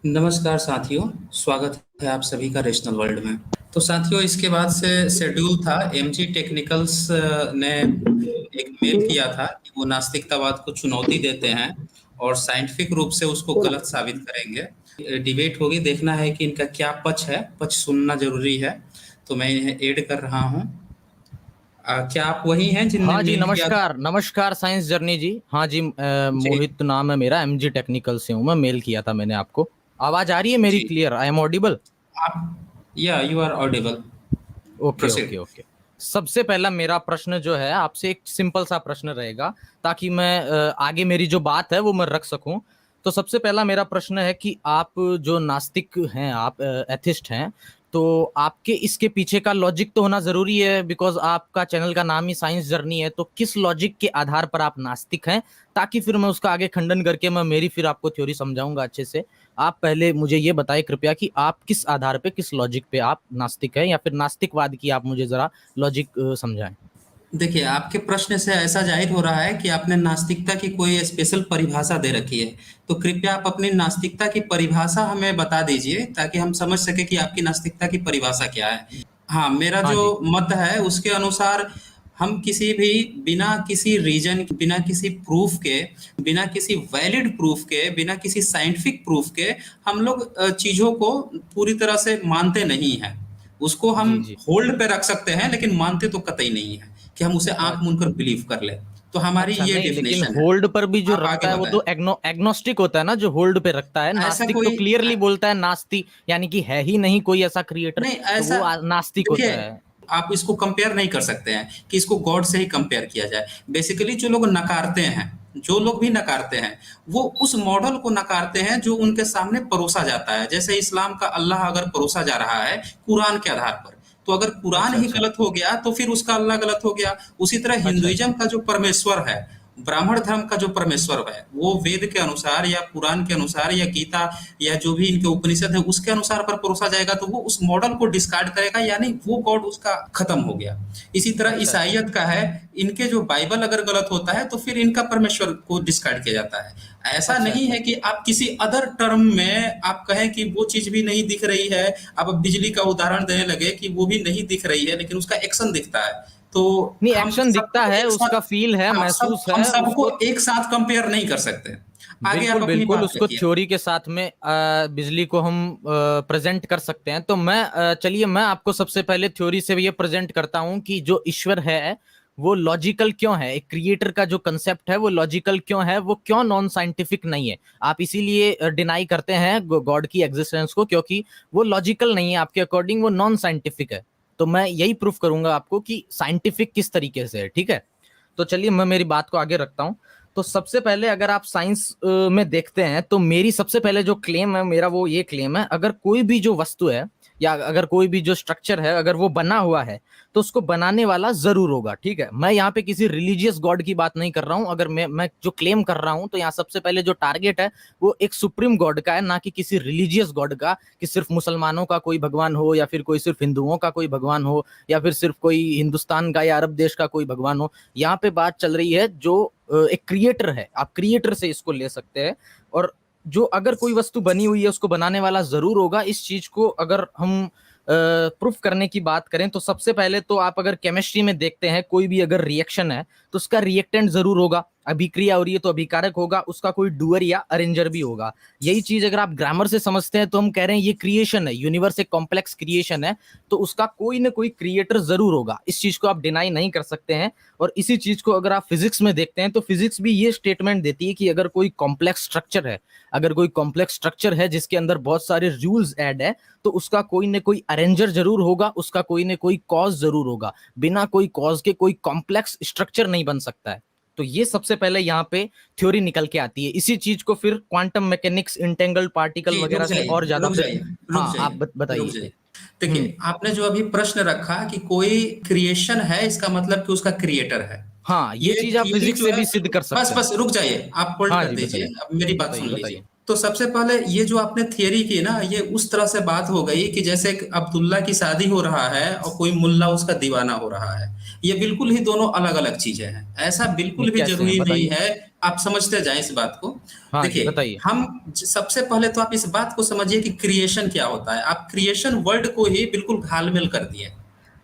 नमस्कार साथियों, स्वागत है आप सभी का रेशनल वर्ल्ड में। तो साथियों, इसके बाद से शेड्यूल था। एमजी टेक्निकल्स ने एक मेल किया था कि वो नास्तिकतावाद को चुनौती देते हैं और साइंटिफिक रूप से उसको गलत साबित करेंगे। डिबेट होगी, देखना है कि इनका क्या पक्ष है। पक्ष सुनना जरूरी है, तो मैं इन्हें ऐड कर रहा हूँ। क्या आप वही हैं जिनने हाँ जी, मेल किया था? नमस्कार नमस्कार साइंस जर्नी जी। हाँ जी, जी मोहित नाम है मेरा, एमजी टेक्निकल से हूँ मैं। मेल किया था मैंने आपको। आवाज आ रही है मेरी जी। क्लियर? I am audible? आप या you are audible. Okay okay proceed. Okay. सबसे पहला मेरा प्रश्न जो है आपसे, एक सिंपल सा प्रश्न रहेगा ताकि मैं आगे मेरी जो बात है वो मैं रख सकूं। तो सबसे पहला मेरा प्रश्न है कि आप जो नास्तिक हैं, आप एथिस्ट हैं, तो आपके इसके पीछे का लॉजिक तो होना जरूरी है, बिकॉज आपका चैनल का नाम ही साइंस जर्नी है। तो किस लॉजिक के आधार पर आप नास्तिक हैं, ताकि फिर मैं उसका आगे खंडन करके मैं मेरी फिर आपको थ्योरी समझाऊंगा अच्छे से। आप पहले मुझे ये बताएं कृपया कि आप किस आधार पे, किस लॉजिक पे आप नास्तिक हैं, या फिर नास्तिकवाद की आप मुझे जरा लॉजिक समझाएं। देखिए, आपके प्रश्न से ऐसा जाहिर हो रहा है कि आपने नास्तिकता की कोई स्पेशल परिभाषा दे रखी है। तो कृपया आप अपनी नास्तिकता की परिभाषा हमें बता दीजिए, ताकि हम समझ सके कि आपकी नास्तिकता की परिभाषा क्या है। हाँ, मेरा हाँ जो जी। मत है उसके अनुसार हम किसी भी बिना किसी रीजन, बिना किसी प्रूफ के, बिना किसी वैलिड प्रूफ के, बिना किसी साइंटिफिक प्रूफ के हम लोग चीजों को पूरी तरह से मानते नहीं हैं। उसको हम जी जी। होल्ड पे रख सकते हैं, लेकिन मानते तो कतई नहीं है कि हम उसे आंख मूंद कर अच्छा। बिलीव कर ले। तो हमारी अच्छा, ये नहीं, लेकिन डेफिनेशन है। होल्ड पर भी जो आप आगे रखता है वो बताएं। तो एग्नोस्टिक होता है ना, जो होल्ड पे रखता है। ऐसा नास्तिक तो कोई क्लियरली बोलता है नास्ति, यानी कि है ही नहीं कोई ऐसा क्रिएटर। नहीं, तो ऐसा वो नास्तिक देखिए, होता है। आप इसको कंपेयर नहीं कर सकते हैं कि इसको गॉड से ही कंपेयर किया जाए। बेसिकली जो लोग नकारते हैं, जो लोग भी नकारते हैं, वो उस मॉडल को नकारते हैं जो उनके सामने परोसा जाता है। जैसे इस्लाम का अल्लाह अगर परोसा जा रहा है कुरान के आधार पर, तो अगर कुरान अच्छा ही अच्छा। गलत हो गया तो फिर उसका अल्लाह गलत हो गया। उसी तरह अच्छा हिंदुइज्म अच्छा। का जो परमेश्वर है, ब्राह्मण धर्म का जो परमेश्वर है, वो वेद के अनुसार या पुराण के अनुसार या गीता या जो भी इनके उपनिषद है उसके अनुसार पर परोसा जाएगा, तो वो उस मॉडल को डिस्कार्ड करेगा, यानी वो गॉड उसका खत्म हो गया। इसी तरह अच्छा अच्छा। ईसाइयत का है, इनके जो बाइबल अगर गलत होता है तो फिर इनका परमेश्वर को डिस्कार्ड किया जाता है। ऐसा अच्छा नहीं अच्छा। है कि आप किसी अदर टर्म में आप कहें कि वो चीज भी नहीं दिख रही है। आप अब बिजली का उदाहरण देने लगे कि वो भी नहीं दिख रही है, लेकिन उसका एक्शन दिखता है। तो नहीं, हम एक्शन दिखता सबको है, एक उसका साथ, फील है, हाँ, सब महसूस हम है सबको उसको। एक साथ कंपेयर नहीं कर सकते। आगे आप बिल्कुल अपनी बिल्कुल, बात उसको रखिए। थ्योरी के साथ में बिजली को हम प्रेजेंट कर सकते हैं। तो मैं चलिए मैं आपको सबसे पहले थ्योरी से ये प्रेजेंट करता हूं कि जो ईश्वर है वो लॉजिकल क्यों है। एक क्रिएटर का जो कंसेप्ट है वो लॉजिकल क्यों है, वो क्यों नॉन साइंटिफिक नहीं है। आप इसीलिए डिनाई करते हैं गॉड की एग्जिस्टेंस को, क्योंकि वो लॉजिकल नहीं है आपके अकॉर्डिंग, वो नॉन साइंटिफिक है। तो मैं यही प्रूफ करूंगा आपको कि साइंटिफिक किस तरीके से है, ठीक है। तो चलिए मैं मेरी बात को आगे रखता हूं। तो सबसे पहले अगर आप साइंस में देखते हैं, तो मेरी सबसे पहले जो क्लेम है मेरा, वो ये क्लेम है, अगर कोई भी जो वस्तु है या अगर कोई भी जो स्ट्रक्चर है, अगर वो बना हुआ है, तो उसको बनाने वाला जरूर होगा, ठीक है। मैं यहाँ पे किसी रिलीजियस गॉड की बात नहीं कर रहा हूं। अगर मैं जो क्लेम कर रहा हूं, तो यहाँ सबसे पहले जो टारगेट है वो एक सुप्रीम गॉड का है, ना कि किसी रिलीजियस गॉड का, कि सिर्फ मुसलमानों का कोई भगवान हो, या फिर कोई सिर्फ हिंदुओं का कोई भगवान हो, या फिर सिर्फ कोई हिंदुस्तान का या अरब देश का कोई भगवान हो। यहाँ पे बात चल रही है जो एक क्रिएटर है, आप क्रिएटर से इसको ले सकते हैं। और जो अगर कोई वस्तु बनी हुई है उसको बनाने वाला जरूर होगा। इस चीज को अगर हम प्रूफ करने की बात करें, तो सबसे पहले तो आप अगर केमिस्ट्री में देखते हैं, कोई भी अगर रिएक्शन है तो उसका रिएक्टेंट जरूर होगा। अभिक्रिया हो रही है तो अभिकारक होगा, उसका कोई डुअर या अरेंजर भी होगा। यही चीज अगर आप ग्रामर से समझते हैं, तो हम कह रहे हैं ये क्रिएशन है, यूनिवर्स एक कॉम्प्लेक्स क्रिएशन है, तो उसका कोई ना कोई क्रिएटर जरूर होगा। इस चीज को आप डिनाई नहीं कर सकते हैं। और इसी चीज को अगर आप फिजिक्स में देखते हैं, तो फिजिक्स भी ये स्टेटमेंट देती है कि अगर कोई कॉम्प्लेक्स स्ट्रक्चर है, अगर कोई कॉम्प्लेक्स स्ट्रक्चर है जिसके अंदर बहुत सारे रूल्स ऐड है, तो उसका कोई ना कोई अरेंजर जरूर होगा, उसका कोई ना कोई कॉज जरूर होगा। बिना कोई कॉज के कोई कॉम्प्लेक्स स्ट्रक्चर नहीं बन सकता है। तो ये सबसे पहले यहाँ पे थ्योरी निकल के आती है। इसी चीज को फिर क्वांटम मैकेनिक्स, इंटेंगल्ड पार्टिकल जी, रुक वगैरह से जाइए, और ज्यादा रुक फिर। जाइए, रुक हाँ, आप जाइए, रुक बताइए। जाइए। हम्म। देखिए, आपने जो अभी प्रश्न रखा कि कोई क्रिएशन है, इसका मतलब कि उसका क्रिएटर है। हाँ, ये ये चीज आप थियरी फिजिक्स जो से है, भी सिद्ध कर बस सकते हैं। बस रुक जाइए, आप होल्ड हाँ कर जी, दीजिए, बताइए। अब मेरी बात बताइए सुन लीजिए। बताइए। तो सबसे पहले ये जो आपने थियरी की ना, ये उस तरह से बात हो गई कि जैसे कि अब्दुल्ला की शादी हो रहा है और कोई मुल्ला उसका दीवाना हो रहा है। ये बिल्कुल ही दोनों अलग अलग चीजें हैं। ऐसा नहीं, बिल्कुल भी कैसे हैं जरूरी नहीं बताइए। है आप समझते जाएं इस बात को। हाँ जी, देखिए, बताइए। सबसे पहले तो आप इस बात को समझिए कि क्रिएशन क्या होता है। आप क्रिएशन वर्ड को ही बिल्कुल घालमेल कर दिए।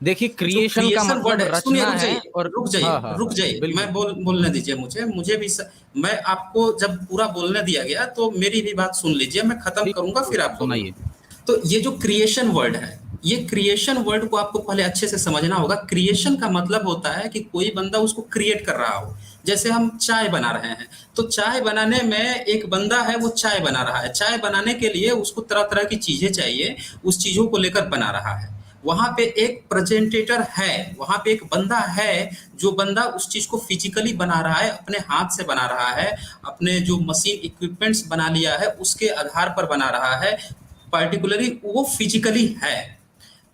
देखिए, जो क्रिएशन का क्रिएशन वर्ड मतलब है, सुनिए, रचना रुक है जाइए, और रुक हाँ, जाइए, हाँ, रुक हाँ, जाइए, मैं बिल्कुल। बोलने दीजिए मुझे भी मैं आपको जब पूरा बोलने दिया गया तो मेरी भी बात सुन लीजिए, मैं खत्म ठीक, करूंगा फिर आप बोलिए। सुनाइए। तो ये जो क्रिएशन वर्ड है, ये क्रिएशन वर्ड को आपको पहले अच्छे से समझना होगा। क्रिएशन का मतलब होता है कि कोई बंदा उसको क्रिएट कर रहा हो। जैसे हम चाय बना रहे हैं, तो चाय बनाने में एक बंदा है, वो चाय बना रहा है। चाय बनाने के लिए उसको तरह तरह की चीजें चाहिए, उस चीजों को लेकर बना रहा है। वहां पे एक प्रेजेंटेटर है, वहां पे एक बंदा है, जो बंदा उस चीज को फिजिकली बना रहा है, अपने हाथ से बना रहा है, अपने जो मशीन इक्विपमेंट्स बना लिया है उसके आधार पर बना रहा है। पर्टिकुलरली वो फिजिकली है।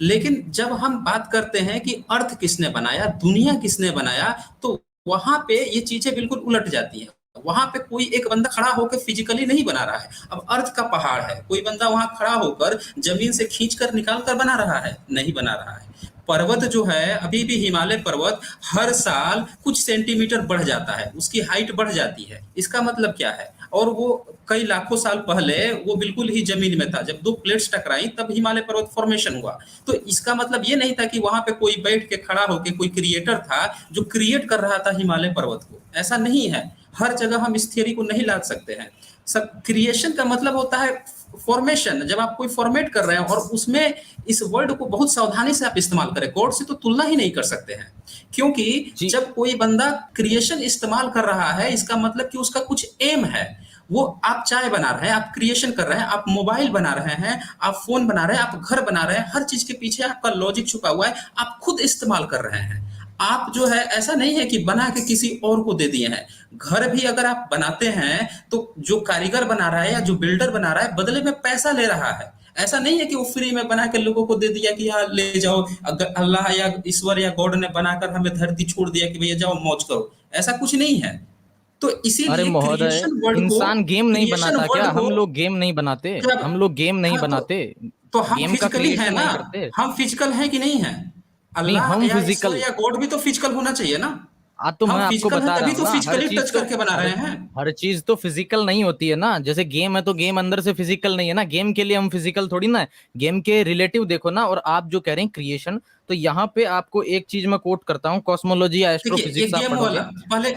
लेकिन जब हम बात करते हैं कि अर्थ किसने बनाया, दुनिया किसने बनाया, तो वहां पे ये चीजें बिल्कुल उलट जाती हैं। वहां पे कोई एक बंदा खड़ा होकर फिजिकली नहीं बना रहा है। अब अर्थ का पहाड़ है, कोई बंदा वहां खड़ा होकर जमीन से खींच कर निकाल कर बना रहा है? नहीं बना रहा है। पर्वत जो है, अभी भी हिमालय पर्वत हर साल कुछ सेंटीमीटर बढ़ जाता है, उसकी हाइट बढ़ जाती है। इसका मतलब क्या है? और वो कई लाखों साल पहले वो बिल्कुल ही जमीन में था। जब दो प्लेट्स टकराई तब हिमालय पर्वत फॉर्मेशन हुआ। तो इसका मतलब ये नहीं था कि वहां पे कोई बैठ के खड़ा होके कोई क्रिएटर था जो क्रिएट कर रहा था हिमालय पर्वत को। ऐसा नहीं है। हर जगह हम इस थियरी को नहीं ला सकते हैं। सब क्रिएशन का मतलब होता है फॉर्मेशन। जब आप कोई फॉर्मेट कर रहे हैं और उसमें इस वर्ड को बहुत सावधानी से आप इस्तेमाल करें, गॉड से तो तुलना ही नहीं कर सकते हैं। क्योंकि जी, जब कोई बंदा क्रिएशन इस्तेमाल कर रहा है, इसका मतलब कि उसका कुछ एम है। वो आप चाय बना रहे हैं, आप क्रिएशन कर रहे हैं, आप मोबाइल बना रहे हैं, आप फोन बना रहे हैं, आप घर बना रहे हैं, हर चीज के पीछे आपका लॉजिक छुपा हुआ है। आप खुद इस्तेमाल कर रहे हैं। आप जो है, ऐसा नहीं है कि बना के किसी और को दे दिए हैं। घर भी अगर आप बनाते हैं तो जो कारीगर बना रहा है या जो बिल्डर बना रहा है, बदले में पैसा ले रहा है। ऐसा नहीं है कि वो फ्री में बना के लोगों को दे दिया कि हाँ ले जाओ, अगर अल्लाह या ईश्वर या गॉड ने बनाकर हमें धरती छोड़ दिया कि भैया जाओ मौज करो। ऐसा कुछ नहीं है। तो अरे इसीलिए महोदय, इंसान गेम नहीं क्रिएशन बनाता क्या? वर्ड को हम लोग गेम नहीं बनाते? जब हम लोग गेम नहीं हाँ बनाते? हम गेम का फिजिकली है क्रिएशन ना। नहीं करते? हम फिजिकल है कि नहीं है? नहीं, अल्लाह हम या ईश्वर फिजिकल। या गॉड भी तो फिजिकल होना चाहिए ना। तो मैं हम आपको फिजिकल है बता रहा तभी हूँ तो ना, फिजिकली टच करके बना रहे हैं। हर चीज तो फिजिकल नहीं होती है ना। जैसे गेम है तो गेम अंदर से फिजिकल नहीं है ना, गेम के लिए हम फिजिकल थोड़ी ना है। गेम के रिलेटिव देखो ना। और आप जो कह रहे हैं क्रिएशन, तो यहाँ पे आपको एक चीज मैं कोट करता हूँ, कॉस्मोलॉजी या देखिए, ये एस्ट्रोफिजिक्स आप गेम वाला, पढ़ोगे। पहले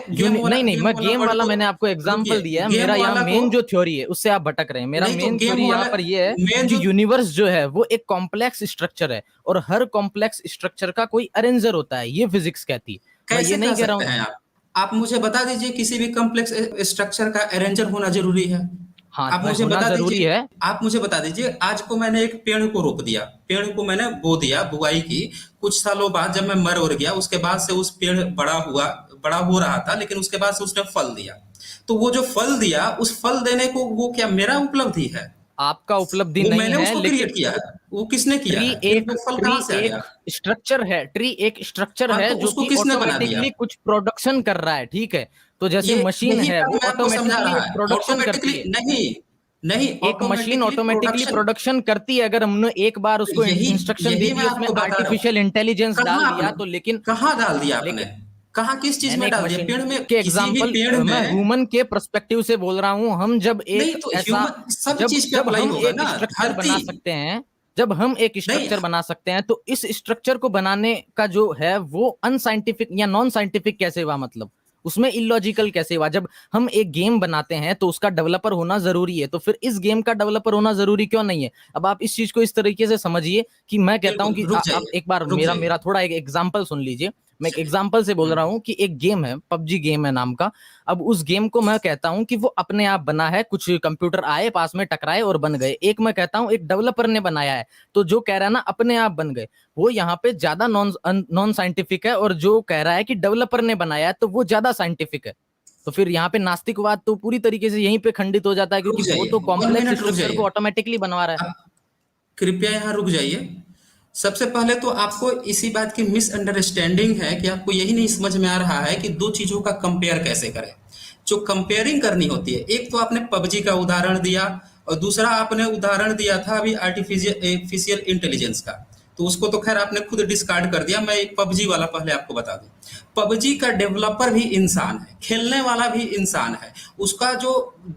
नहीं नहीं, गेम मैं वाला गेम वर्ड वाला को, मैंने आपको रुकिए, एग्जांपल दिया है। गेम मेरा यहाँ वाला को, मेन जो थ्योरी है उससे आप भटक रहे हैं। मेरा नहीं तो मेन गेम थ्योरी यहाँ वाला पर ये है मेन कि जो, यूनिवर्स जो है वो एक कॉम्प्लेक्स स्ट्रक्चर है, और हर कॉम्प्लेक्स स्ट्रक्चर का कोई अरेंजर होता है, ये फिजिक्स कहती है। मैं ये कैसे कह नहीं कह रहा सकते हूँ। हैं आप मुझे बता दीजिए किसी भी कॉम्प्लेक्स स्ट्रक्चर का अरेंजर होना जरूरी है? हाँ, आप भाई मुझे होना बता जरूरी दीजिए, है। आप मुझे बता दीजिए, आज को मैंने एक पेड़ को रोप दिया, पेड़ को मैंने बो दिया, बुआई की। कुछ सालों बाद जब मैं मर उड़ गया, उसके बाद से उस पेड़ बड़ा हुआ, बड़ा हो रहा था, लेकिन उसके बाद से उसने फल दिया। तो वो जो फल दिया, उस फल देने को वो क्या मेरा उपलब्धि है? आपका उपलब्धि वो नहीं मैंने है, उसको लेकिन क्रिएट किया है। वो किसने किया ट्री है? फिर एक वो फल ट्री कहाँ से आ एक गया? स्ट्रक्चर है। ट्री एक स्ट्रक्चर हाँ, है तो जो उसको कि किसने बना दिया? ऑटोमेटिकली कुछ प्रोडक्शन कर रहा है, ठीक है? तो जैसे ये मशीन यही है, बात वो मैं आपको समझा ऑटोमेटिकली रहा एक है। प्रोडक्शन ऑटोमेटिकली करती है। नहीं, नहीं, एक machine automatically automatically production, production करती है। अगर हमने एक बार उसको यही इंस्ट्रक्शन दे यही दी, मैं उसमें आपको बता रहा हूँ। आर्टिफिशियल इंटेलिजेंस डाल कहाँ दिया, आपने, तो लेकिन कहाँ डाल दिया आपने? लेकिन कहाँ, किस चीज मैंने में एक डाल दिया? मशीन पेड़ में, के किसी भी एग्जांपल, पेड़ मैं में। ह्यूमन के पर्सपेक्टिव से बोल रहा हूं। हम जब एक नहीं तो ऐसा ह्यूमन सब जब चीज पे जब अप्लाई हम होगा एक ना, स्ट्रक्चर धरती। बना सकते हैं, जब हम एक नहीं, स्ट्रक्चर बना सकते हैं, तो इस स्ट्रक्चर को बनाने का जो है वो अनसाइंटिफिक या नॉन साइंटिफिक कैसे हुआ? मतलब उसमें इलॉजिकल कैसे हुआ? जब हम एक गेम बनाते हैं तो उसका डेवलपर होना जरूरी है, तो फिर इस गेम का डेवलपर होना जरूरी क्यों नहीं है? अब आप इस चीज को इस तरीके से समझिए कि मैं कहता हूं बिल्कुल, कि रुक आप जाइए, एक बार रुक मेरा जाइए। मेरा थोड़ा एक एग्जांपल सुन लीजिए। मैं एक चलिए। एग्जांपल से बोल रहा हूं कि एक गेम है, पबजी गेम है नाम का। अब उस गेम को मैं कहता हूं कि वो अपने आप बना है, कुछ कंप्यूटर आए पास में, टकराए और बन गए। एक मैं कहता हूं एक डेवलपर ने बनाया है। तो जो कह रहा है ना अपने आप बन गए, वो यहाँ पे ज्यादा नॉन साइंटिफिक है, और जो कह रहा है कि डेवलपर ने बनाया है तो वो ज्यादा साइंटिफिक है। तो फिर यहाँ पे नास्तिकवाद तो पूरी तरीके से यहीं पे खंडित हो जाता है, रुक क्योंकि वो जाइए, तो वन कॉम्प्लेक्स मिनट रुक स्ट्रक्चर को जाइए। ऑटोमेटिकली बनवा रहा है। आप कृपया यहाँ रुक जाइए। सबसे पहले तो आपको इसी बात की मिसअंडरस्टैंडिंग है कि आपको यही नहीं समझ में आ रहा है कि दो चीजों का कंपेयर कैसे करें। जो कंपेयरिंग करनी होती है, एक तो आपने पबजी का उदाहरण दिया और दूसरा आपने उदाहरण दिया था अभी आर्टिफिशियल इंटेलिजेंस का। तो उसको तो खैर आपने खुद डिस्कार्ड कर दिया। मैं पबजी वाला पहले आपको बता दूं, पबजी का डेवलपर भी इंसान है, खेलने वाला भी इंसान है, उसका जो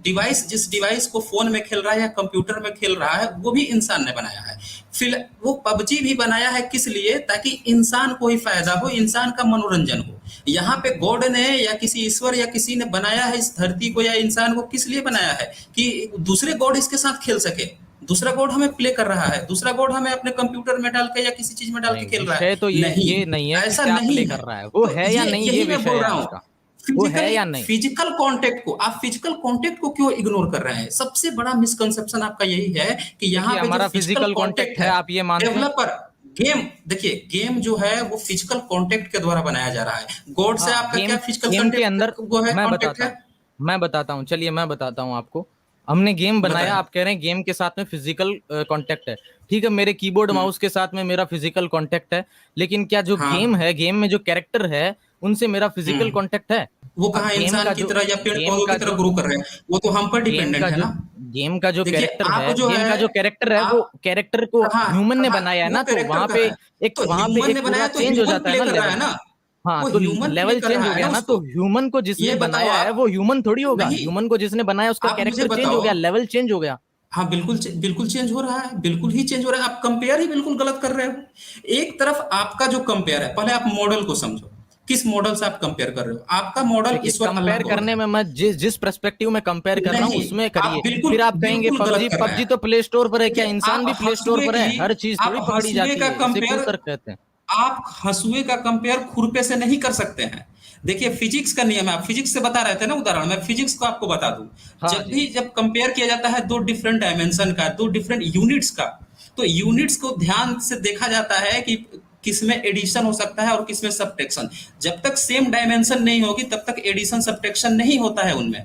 डिवाइस, जिस डिवाइस को फोन में खेल रहा है या कंप्यूटर में खेल रहा है, वो भी इंसान ने बनाया है। फिर वो पबजी भी बनाया है किस लिए? ताकि इंसान को ही फायदा हो, इंसान का मनोरंजन हो। यहाँ पे गॉड ने या किसी ईश्वर या किसी ने बनाया है इस धरती को या इंसान को, किस लिए बनाया है? कि दूसरे गॉड इसके साथ खेल सके। दूसरा गॉड हमें प्ले कर रहा है, दूसरा गॉड हमें अपने कंप्यूटर में डाल के या किसी चीज में डाल के खेल रहा है। विषय तो ये नहीं है कि ऐसा क्या नहीं प्ले है। कर रहा है, वो तो है या नहीं, ये यही मैं विषय बोल है रहा हूँ। उसका, वो है या नहीं। फिजिकल कांटेक्ट को आप फिजिकल कांटेक्ट को क्यों इग्नोर कर रहे हैं? सबसे बड़ा मिसकंसेप्शन आपका यही है कि यहाँ पे हमारा जो फिजिकल कांटेक्ट है, आप ये मानते हैं? डेवलपर गेम, देखिए गेम जो है वो फिजिकल कांटेक्ट के द्वारा बनाया जा रहा है। गॉड से आपका क्या फिजिकल गेम के अंदर कांटेक्ट वो है, कांटेक्ट है? मैं बताता हूँ, चलिए मैं बताता हूँ आपको। हमने गेम बनाया, आप कह रहे हैं गेम के साथ में फिजिकल कांटेक्ट है, ठीक है, मेरे कीबोर्ड माउस के साथ में मेरा फिजिकल कांटेक्ट है, लेकिन क्या जो गेम है, गेम में जो कैरेक्टर है, उनसे मेरा फिजिकल कांटेक्ट है? वो कहाँ इंसान की तरह या पेड़ पौधों की तरह ग्रो कर रहे हैं? वो तो हम पर डिपेंडेंट है ना। गेम का जो कैरेक्टर है, गेम का जो कैरेक्टर है, वो कैरेक्टर को ह्यूमन ने बनाया है ना, तो वहां पे एक पूरा चेंज हो जाता है ना लेवल। हाँ, तो लेवल चेंज हो गया ना, तो ह्यूमन को जिसने बनाया है वो ह्यूमन थोड़ी होगा, ह्यूमन को जिसने बनाया उसका कैरेक्टर चेंज हो गया, लेवल चेंज हो गया। हाँ बिल्कुल चेंज हो रहा है, बिल्कुल ही चेंज हो रहा है। आप कंपेयर ही बिल्कुल गलत कर रहे हो। एक तरफ आपका जो कंपेयर है, पहले आप मॉडल को समझो, किस मॉडल से आप कंपेयर कर रहे हो? आपका मॉडल ईश्वर अल्लाह कंपेयर करने में मैं जिस पर्सपेक्टिव में कंपेयर कर रहा हूँ उसमें करिए, फिर आप कहेंगे पबजी तो प्ले स्टोर पर है, क्या इंसान भी प्ले स्टोर पर है? हर चीज थोड़ी पकड़ी जाती है, इसे क्यों तर्क कहते हैं? आप हंसुए का कंपेयर खुरपे से नहीं कर सकते हैं। देखिए फिजिक्स का नियम है, आप फिजिक्स से बता रहे थे ना उदाहरण, मैं फिजिक्स को आपको बता दूं। जब कंपेयर किया जाता है दो डिफरेंट डायमेंशन का, दो डिफरेंट यूनिट्स का, तो यूनिट्स को ध्यान से देखा जाता है कि किसमें एडिशन हो सकता है और किसमें सब्ट्रैक्शन। जब तक सेम डायमेंशन नहीं होगी तब तक एडिशन सब्ट्रैक्शन नहीं होता है उनमें।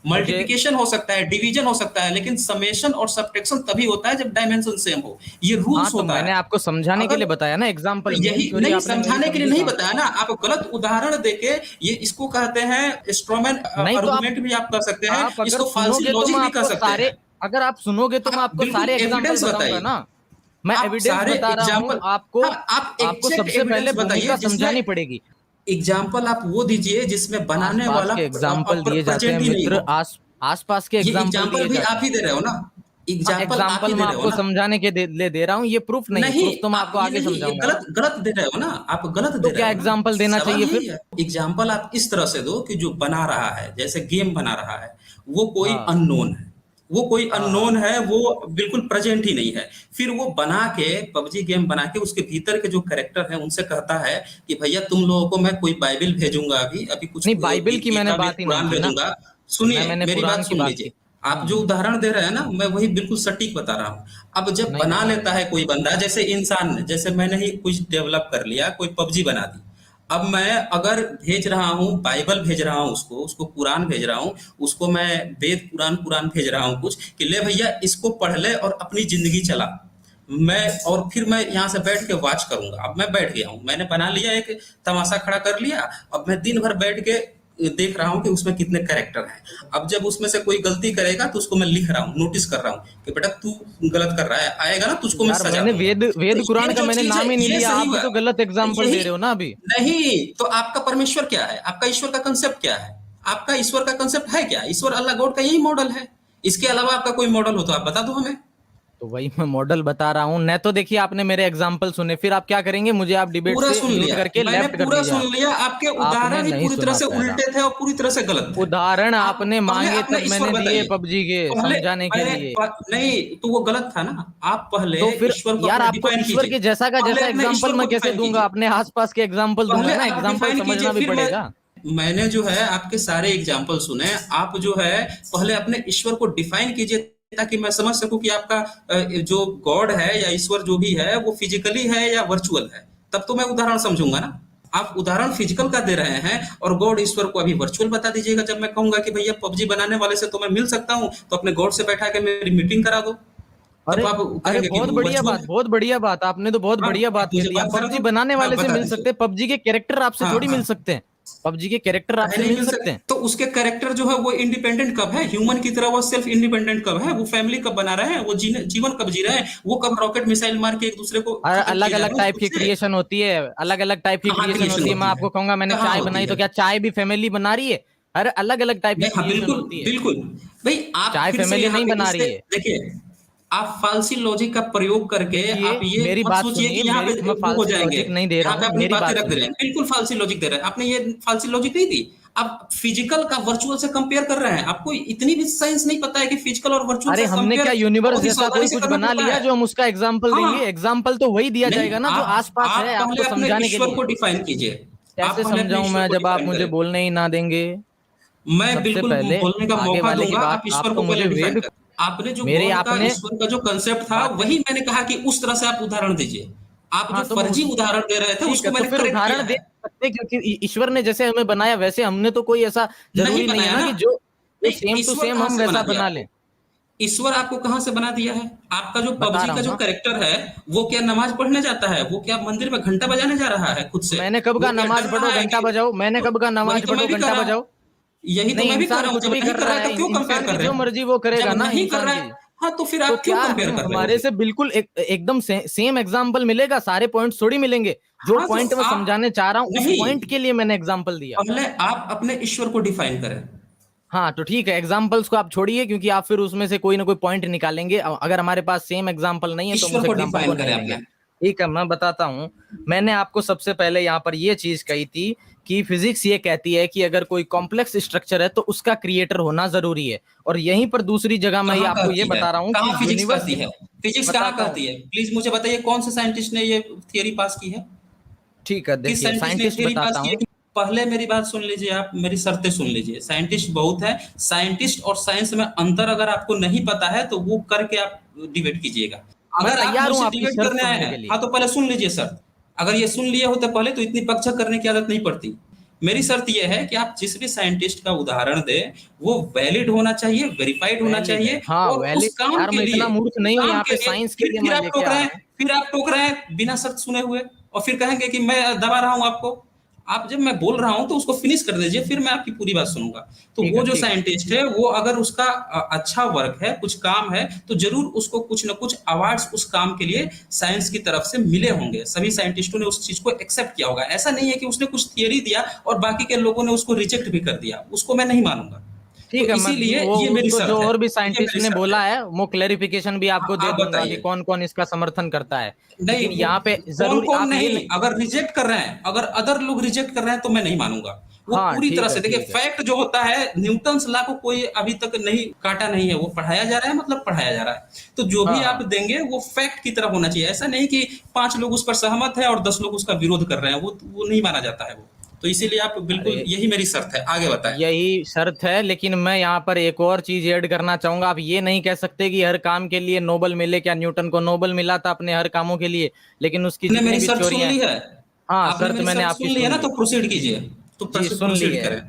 मल्टीप्लिकेशन हो सकता है, डिवीजन हो सकता है, लेकिन समेशन और सब्ट्रैक्शन तभी होता है जब डायमेंशन सेम हो। ये रूल्स होता है। मैंने आपको समझाने के लिए बताया ना एग्जांपल, यही नहीं, समझाने के लिए नहीं बताया ना, आप गलत उदाहरण देके ये इसको कहते हैं स्ट्रॉमैन आर्गुमेंट भी आप कर सकते हैं, इसको फाल्सी लॉजिक भी कर सकते हैं। अगर आप सुनोगे तो मैं आपको सारे एग्जांपल बताऊंगा ना, मैं एविडेंस बता रहा हूं आपको सबसे पहले भूमिका समझानी पड़ेगी। एग्जाम्पल आप वो दीजिए जिसमें बनाने वाला एग्जाम्पल दिए जाते हैं मित्र, आसपास के एग्जाम्पल भी आप ही दे रहे हो ना। एग्जाम्पल मैं आपको समझाने के लिए दे रहा हूँ, ये प्रूफ नहीं, प्रूफ तो मैं आपको आगे समझाऊंगा। गलत दे रहे हो ना आप, गलत दे रहे हो। क्या एग्जाम्पल देना चाहिए फिर? एग्जाम्पल आप इस तरह से दो कि जो बना रहा है, जैसे गेम बना रहा है, वो कोई अननोन है, वो कोई अननोन है, वो बिल्कुल प्रेजेंट ही नहीं है। फिर वो बना के पबजी गेम बना के उसके भीतर के जो कैरेक्टर है उनसे कहता है कि भैया तुम लोगों को मैं कोई बाइबल भेजूंगा, अभी कुछ नहीं, बाइबल की मैंने बात ही नहीं भेजूंगा। सुनिए मेरी बात सुन लीजिए, आप जो उदाहरण दे रहे हैं ना, मैं वही बिल्कुल सटीक बता रहा हूँ। अब जब बना लेता है कोई बंदा, जैसे इंसान ने, जैसे मैंने ही कुछ डेवलप कर लिया, कोई पबजी बना दी, अब मैं अगर भेज रहा हूँ बाइबल, भेज रहा हूँ उसको कुरान भेज रहा हूँ, उसको मैं वेद कुरान भेज रहा हूँ कुछ कि ले भैया इसको पढ़ ले और अपनी जिंदगी चला, मैं और फिर मैं यहाँ से बैठ के वॉच करूंगा। अब मैं बैठ गया हूँ, मैंने बना लिया, एक तमाशा खड़ा कर लिया, अब मैं दिन भर बैठ के देख रहा हूँ कि उसमें कितने कैरेक्टर हैं। अब जब उसमें से कोई गलती करेगा तो उसको मैं लिख रहा हूँ, नोटिस कर रहा हूँ कि बेटा तू गलत कर रहा है, आएगा ना तुझको मैं सजा दूंगा। वेद कुरान का मैंने नाम ही नहीं लिया, आप तो गलत एग्जांपल दे रहे हो ना अभी। नहीं तो आपका परमेश्वर क्या है, आपका ईश्वर का कंसेप्ट क्या है? आपका ईश्वर का कंसेप्ट है क्या? ईश्वर अल्लाह गॉड का यही मॉडल है। इसके अलावा आपका कोई मॉडल हो तो आप बता दो हमें। तो वही मैं मॉडल बता रहा हूँ। न तो देखिए आपने मेरे एग्जांपल सुने, फिर आप क्या करेंगे, मुझे आप डिबेट से म्यूट करके लेफ्ट कर दीजिए। सुन लिया, आपके उदाहरण ही पूरी तरह से उल्टे थे और पूरी तरह से गलत थे। उदाहरण आपने मांगे तब मैंने दिए पबजी के समझाने के लिए। नहीं तो वो गलत था ना, आप पहले तो फिर यार आपको ईश्वर के जैसा का जैसा एग्जांपल मैं कैसे दूंगा? अपने आसपास के एग्जांपल दूंगा ना, एग्जांपल समझना भी पड़ेगा। मैंने जो है आपके सारे एग्जाम्पल सुने, आप जो है पहले अपने ईश्वर को डिफाइन कीजिए ताकि मैं समझ सकूं कि आपका जो गॉड है या ईश्वर जो भी है वो फिजिकली है या वर्चुअल है, तब तो मैं उदाहरण समझूंगा ना। आप उदाहरण फिजिकल का दे रहे हैं और गॉड ईश्वर को अभी वर्चुअल बता दीजिएगा। जब मैं कहूंगा कि भैया पबजी बनाने वाले से तो मैं मिल सकता हूं, तो अपने गॉड से बैठा के मेरी मीटिंग करा दो। अरे बहुत बढ़िया बात आपने तो बहुत बढ़िया बात कह दी। पबजी बनाने वाले से मिल सकते हैं, पबजी के कैरेक्टर आपसे थोड़ी मिल सकते हैं। पबजी के कैरेक्टर आपसे नहीं मिल मिल सकते सकते हैं? तो उसके कैरेक्टर जो है वो इंडिपेंडेंट कब है, ह्यूमन की तरह वो सेल्फ इंडिपेंडेंट कब है, वो फैमिली कब बना रहे हैं, वो जीवन कब जी रहे हैं, वो कब रॉकेट मिसाइल मार के एक दूसरे को और खत्म अलग किए जा अलग रहे हैं टाइप खुद की से। क्रिएशन होती है, अलग अलग टाइप की कहाँ क्रिएशन क्रिएशन होती है। मैं होती है, आपको कहूंगा मैंने कहाँ चाय होती बनाई तो है? क्या चाय भी फैमिली बना रही है? अरे अलग अलग टाइप की नहीं, हाँ क्रिएशन बिल्कुल होती है। बिल्कुल। भाई आप चाय फिर से फैमिली यहाँ नहीं पे बना इससे रही है। देखिए, आप फालसी लॉजिक का प्रयोग करके ये आप ये मेरी मत बात सोचिए सुनिए, कि यहाँ मेरी पे मैं वो हो फालसी जाएंगे, लॉजिक नहीं दे रहा यहाँ पे हूँ, अपनी मेरी बातें बात रख दे रहे सुनिए। हैं, बिल्कुल फालसी लॉजिक दे रहे हैं आपने, ये फालसी लॉजिक नहीं दी। आप फिजिकल का वर्चुअल से कंपेयर कर रहे हैं, आपको इतनी भी साइंस नहीं पता है कि फिजिकल और वर्चुअल अरे से हमने कंपेयर क्या यूनिवर्स बहुत ही जैसा सावधानी कोई से कुछ करना बना पड़ता लिया है। जो हम उसका एग्जाम्पल देंगे? हाँ, एग्जाम्पल तो वही दिया नहीं, जाएगा ना जो आसपास है, आप आपको पहले अपने समझाने के ईश्वर लिए। को डिफाइन कीजिए। आप कैसे पहले अपने समझाऊं ईश्वर मैं को जब आप डिफाइन मुझे करें। बोलने ही ना देंगे? मैं सबसे बिल्कुल पहले बोलने का आगे मौका वाले की दूंगा, बात आप ईश्वर आपको को मुझे पहले वे डिफाइन भी, करें। आपने जो मेरे गॉड का, आपने ईश्वर का जो कंसेप्ट था, बातें, वही मैंने कहा कि उस तरह से आप उदाहरण दीजिए। आप जो हाँ तो मैं फर्जी उस, उदाहरण दे रहे थे ठीक है उसको तो मैंने फिर करेक्ट उदाहरण किया दे है। सकते हैं, क्योंकि ईश्वर ने जैसे हमें बनाया वैसे हमने तो कोई ऐसा नहीं जरूरी नहीं है बनाया ना ना। कि जो जो नहीं, सेम टू ईश्वर सेम कहाँ हम से बना वैसा दिया बना आपको? लें। ईश्वर आपको कहाँ से बना दिया है? आपका जो बता पबजी रहा का हूँ जो ना। कैरेक्टर है, वो क्या नमाज पढ़ने जाता है? वो क्या मंदिर में घंटा बजाने जा रहा है खुद से? मैंने कब वो कहा क्या डर नमाज रहा पढ़ो है घंटा कि बजाओ? मैंने तो कब कहा वही नमाज तो मैं पढ़ो भी कह घंटा रहा हूँ। बजाओ? यही तो नहीं, मैं भी कह इंसान रहा हूँ, कुछ जब भी नहीं कर कर रहा रहा है है, तब क्यों कंपेयर इंसान की कर रहे जो हैं? मर्जी वो करेगा जब ना नहीं कर इंसान रहा की। है, हाँ तो फिर तो आप क्यों क्या कंपेयर कर रहे हो हमारे फिर? से बिल्कुल एकदम सेम एग्जाम्पल मिलेगा? सारे पॉइंट्स थोड़ी मिलेंगे। जो हाँ तो पॉइंट मैं आप समझाने चाह रहा हूँ उस नहीं, पॉइंट के लिए मैंने एग्जाम्पल दिया। पहले आप अपने ईश्वर को डिफाइन करें। हाँ तो ठीक है, एग्जाम्पल्स को आप छोड़िए क्योंकि आप फिर उसमें से कोई ना कोई पॉइंट निकालेंगे। अगर हमारे पास सेम एग्जाम्पल नहीं है तो हम ईश्वर उस को एग्जाम्पल को डिफाइन करें नहीं लेंगे। आपने। ठीक है, मैं बताता हूँ। मैंने आपको सबसे पहले यहाँ पर ये चीज कही थी कि फिजिक्स ये कहती है कि अगर कोई कॉम्प्लेक्स स्ट्रक्चर है तो उसका क्रिएटर होना जरूरी है। और यहीं पर दूसरी जगह मैं ये कहाँ आपको ये कहती है? बता रहा हूँ कहाँ कि फिजिक्स यूनिवर्स, कहती है? फिजिक्स कहाँ बताता हूँ। कहती है? प्लीज मुझे बताइए, कौन से साइंटिस्ट ने ये थियरी पास की है? ठीक है, किस देखिए साइंटिस्ट ने साइंटिस्ट थियरी पास बताता की है? हूँ। पहले मेरी बात सुन लीजिए, आप मेरी शर्तें सुन लीजिए। साइंटिस्ट बहुत है, साइंटिस्ट और साइंस में अंतर अगर आपको नहीं पता है तो वो करके आप डिबेट कीजिएगा। मैं अगर आप तैयार हूं मुझसे आपकी डिबेट शर्त करने आए सुनने हैं, के लिए। हाँ तो पहले सुन लीजिए शर्त। अगर ये सुन लिए होते पहले तो इतनी पक्ष करने की आदत नहीं पड़ती। मेरी शर्त यह है कि आप जिस भी साइंटिस्ट का उदाहरण दें, वो वैलिड होना चाहिए, वेरीफाइड होना वैलिड है, चाहिए, हाँ और उस वैलिड। काम यार के मैं लिए, इतना मूर्ख उस नहीं हूं, काम यहाँ के पे लिए साइंस के लिए फिर मैं आप लेके टोक आ रहे रहा हैं, हूँ। फिर आप टोक रहे हैं बिना शर्त सुने हुए, और फिर कहेंगे कि मैं दबा रहा हूं आपको। आप जब मैं बोल रहा हूं तो उसको फिनिश कर दीजिए, फिर मैं आपकी पूरी बात सुनूंगा। तो ठीक वो है, जो ठीक है। साइंटिस्ट है, वो अगर उसका अच्छा वर्क है, कुछ काम है, तो जरूर उसको कुछ ना कुछ अवार्ड्स उस काम के लिए साइंस की तरफ से मिले होंगे। सभी साइंटिस्टों ने उस चीज को एक्सेप्ट किया होगा। ऐसा नहीं है कि उसने कुछ थियरी दिया और बाकी के लोगों ने उसको रिजेक्ट भी कर दिया, उसको मैं नहीं मानूंगा। तो ठीक है, मैं इसीलिए वो ये मेरी उसको शर्त जो है, और भी ये साइंटिस्ट मेरी ने शर्त है। बोला है वो क्लेरिफिकेशन भी हाँ, आपको दे आप दूंगा कि बताइए। कौन कौन इसका समर्थन करता है। नहीं, लेकिन वो यहाँ पे कौन जरूरी कौन आप ये नहीं, अगर रिजेक्ट कर रहे हैं, अगर अदर लोग रिजेक्ट कर रहे हैं तो मैं नहीं मानूंगा। वो हाँ पूरी तरह ठीक है, से देखिए, ठीक है। फैक्ट जो होता है, न्यूटन्स लॉ को कोई अभी तक नहीं काटा नहीं है, वो पढ़ाया जा रहा है, मतलब पढ़ाया जा रहा है। तो जो भी हाँ आप हाँ देंगे वो फैक्ट की तरफ होना चाहिए। ऐसा नहीं कि 5 लोग उस पर सहमत है और 10 लोग उसका विरोध कर रहे हैं, वो नहीं माना जाता है वो। तो इसीलिए आप बिल्कुल, अरे यही मेरी शर्त है। आगे बताएं। यही शर्त है, लेकिन मैं यहाँ पर एक और चीज ऐड करना चाहूंगा। आप ये नहीं कह सकते कि हर काम के लिए नोबेल मिले। क्या न्यूटन को नोबेल मिला था अपने हर कामों के लिए? लेकिन उसकी आपने जितनी मेरी भी शर्त सुन थ्योरियां हैं, ली है? हाँ आपने शर्त मेरी मैंने शर्त आपकी सुन ली है सुन ना, ली। तो प्रोसीड कीजिए। तो जी सुन ली प्रोसीड है। करें।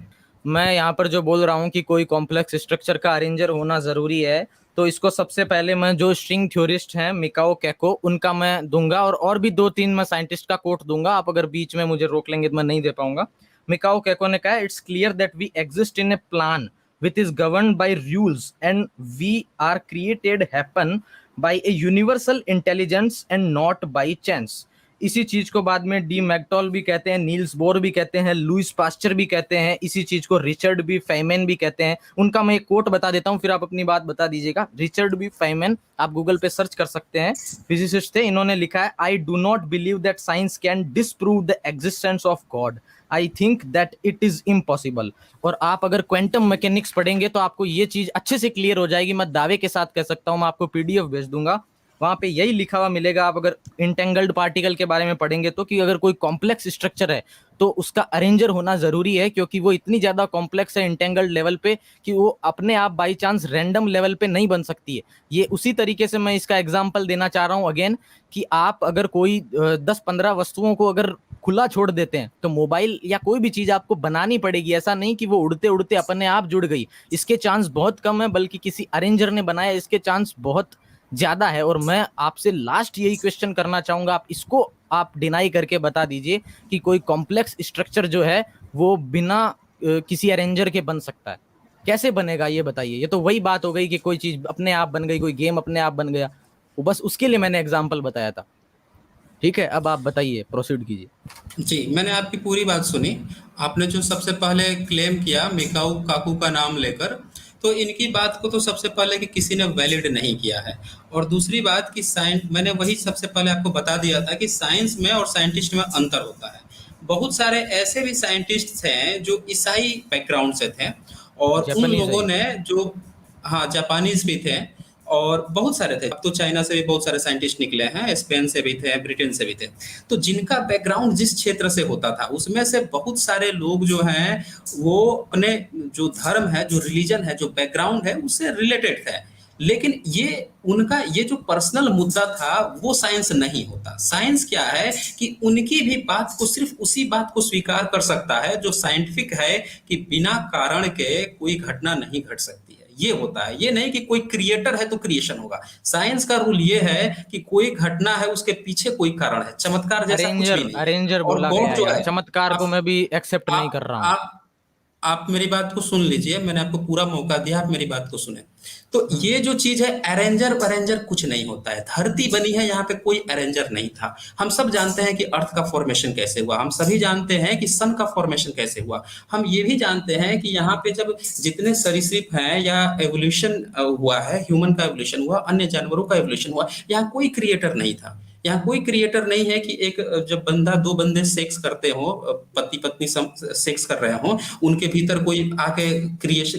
मैं यहाँ पर जो बोल रहा हूँ कि कोई कॉम्प्लेक्स स्ट्रक्चर का अरेंजर होना जरूरी है, तो इसको सबसे पहले मैं जो स्ट्रिंग थ्योरिस्ट हैं मिकाओ कैको, उनका मैं दूंगा। और भी दो तीन मैं साइंटिस्ट का कोट दूंगा। आप अगर बीच में मुझे रोक लेंगे तो मैं नहीं दे पाऊंगा। मिकाओ कैको ने कहा, it's clear that we exist in a plan which is govern by rules and we are created happen by a universal intelligence and not by chance. इसी चीज को बाद में डी मैक्टॉल भी कहते हैं, नील्स बोर भी कहते हैं, लुइस पास्चर भी कहते हैं, इसी चीज को रिचर्ड बी फेमैन भी कहते हैं। उनका मैं एक कोट बता देता हूं, फिर आप अपनी बात बता दीजिएगा। रिचर्ड बी फेमैन, आप गूगल पे सर्च कर सकते हैं, फिजिसिस्ट थे। इन्होंने लिखा है, I do not believe that science can disprove the existence of God, I think that it is impossible. और आप अगर क्वांटम मैकेनिक्स पढ़ेंगे तो आपको ये चीज अच्छे से क्लियर हो जाएगी। मैं दावे के साथ कह सकता हूं, मैं आपको पीडीएफ भेज दूंगा, वहां पे यही लिखा हुआ मिलेगा। आप अगर इंटेंगल्ड पार्टिकल के बारे में पढ़ेंगे तो, कि अगर कोई कॉम्प्लेक्स स्ट्रक्चर है तो उसका अरेंजर होना जरूरी है, क्योंकि वो इतनी ज्यादा कॉम्प्लेक्स है इंटेंगल्ड लेवल पे कि वो अपने आप बाई चांस रैंडम लेवल पे नहीं बन सकती है। ये उसी तरीके से मैं इसका एग्जांपल देना चाह रहा हूं अगेन, कि आप अगर कोई 10-15 वस्तुओं को अगर खुला छोड़ देते हैं तो मोबाइल या कोई भी चीज आपको बनानी पड़ेगी। ऐसा नहीं कि वो उड़ते उड़ते अपने आप जुड़ गई, इसके चांस बहुत कम है, बल्कि किसी अरेंजर ने बनाया, इसके चांस बहुत ज्यादा है। और मैं आपसे लास्ट यही क्वेश्चन करना चाहूंगा, आप इसको आप डिनाई करके बता दीजिए कि कोई कॉम्प्लेक्स स्ट्रक्चर जो है वो बिना किसी अरेंजर के बन सकता है? कैसे बनेगा ये बताइए। ये तो वही बात हो गई कि कोई चीज अपने आप बन गई, कोई गेम अपने आप बन गया। वो बस उसके लिए मैंने एग्जांपल बताया था। ठीक है, अब आप बताइए, प्रोसीड कीजिए। जी, मैंने आपकी पूरी बात सुनी। आपने जो सबसे पहले क्लेम किया मिकाऊ काकू का नाम लेकर, तो इनकी बात को तो सबसे पहले कि किसी ने वैलिड नहीं किया है। और दूसरी बात कि साइंस, मैंने वही सबसे पहले आपको बता दिया था कि साइंस में और साइंटिस्ट में अंतर होता है। बहुत सारे ऐसे भी साइंटिस्ट हैं जो ईसाई बैकग्राउंड से थे, और उन जापानीज लोगों है। ने जो, हाँ, जापानीज भी थे और बहुत सारे थे। अब तो चाइना से भी बहुत सारे साइंटिस्ट निकले हैं, स्पेन से भी थे, ब्रिटेन से भी थे। तो जिनका बैकग्राउंड जिस क्षेत्र से होता था उसमें से बहुत सारे लोग जो हैं वो अपने जो धर्म है, जो रिलीजन है, जो बैकग्राउंड है उससे रिलेटेड थे। लेकिन ये उनका ये जो पर्सनल मुद्दा था वो साइंस नहीं होता। साइंस क्या है कि उनकी भी बात को, सिर्फ उसी बात को स्वीकार कर सकता है जो साइंटिफिक है, कि बिना कारण के कोई घटना नहीं घट सकती है। ये होता है, ये नहीं कि कोई क्रिएटर है तो क्रिएशन होगा। साइंस का रूल ये है कि कोई घटना है उसके पीछे कोई कारण है, चमत्कार जैसा कुछ अरेंजर भी नहीं है। अरेंजर और बोला गॉड गया है जो यहाँ, है, चमत्कार को आप मैं भी एक्सेप्ट नहीं कर आप रहा हूँ। आप मेरी बात को सुन लीजिए, मैंने आपको पूरा मौका दिया, आप मेरी बात को सुने। तो ये जो चीज है, अरेंजर अरेंजर कुछ नहीं होता है। धरती बनी है, यहाँ पे कोई अरेंजर नहीं था। हम सब जानते हैं कि अर्थ का फॉर्मेशन कैसे हुआ, हम सभी जानते हैं कि सन का फॉर्मेशन कैसे हुआ। हम ये भी जानते हैं कि यहाँ पे जब जितने सरीसृप हैं या एवोल्यूशन हुआ है, ह्यूमन का एवोल्यूशन हुआ, अन्य जानवरों का एवोल्यूशन हुआ, यहाँ कोई क्रिएटर नहीं था। यहाँ कोई क्रिएटर नहीं है कि एक जब दो बंदे सेक्स करते हो, पति पत्नी सेक्स कर रहे हो, उनके भीतर कोई आके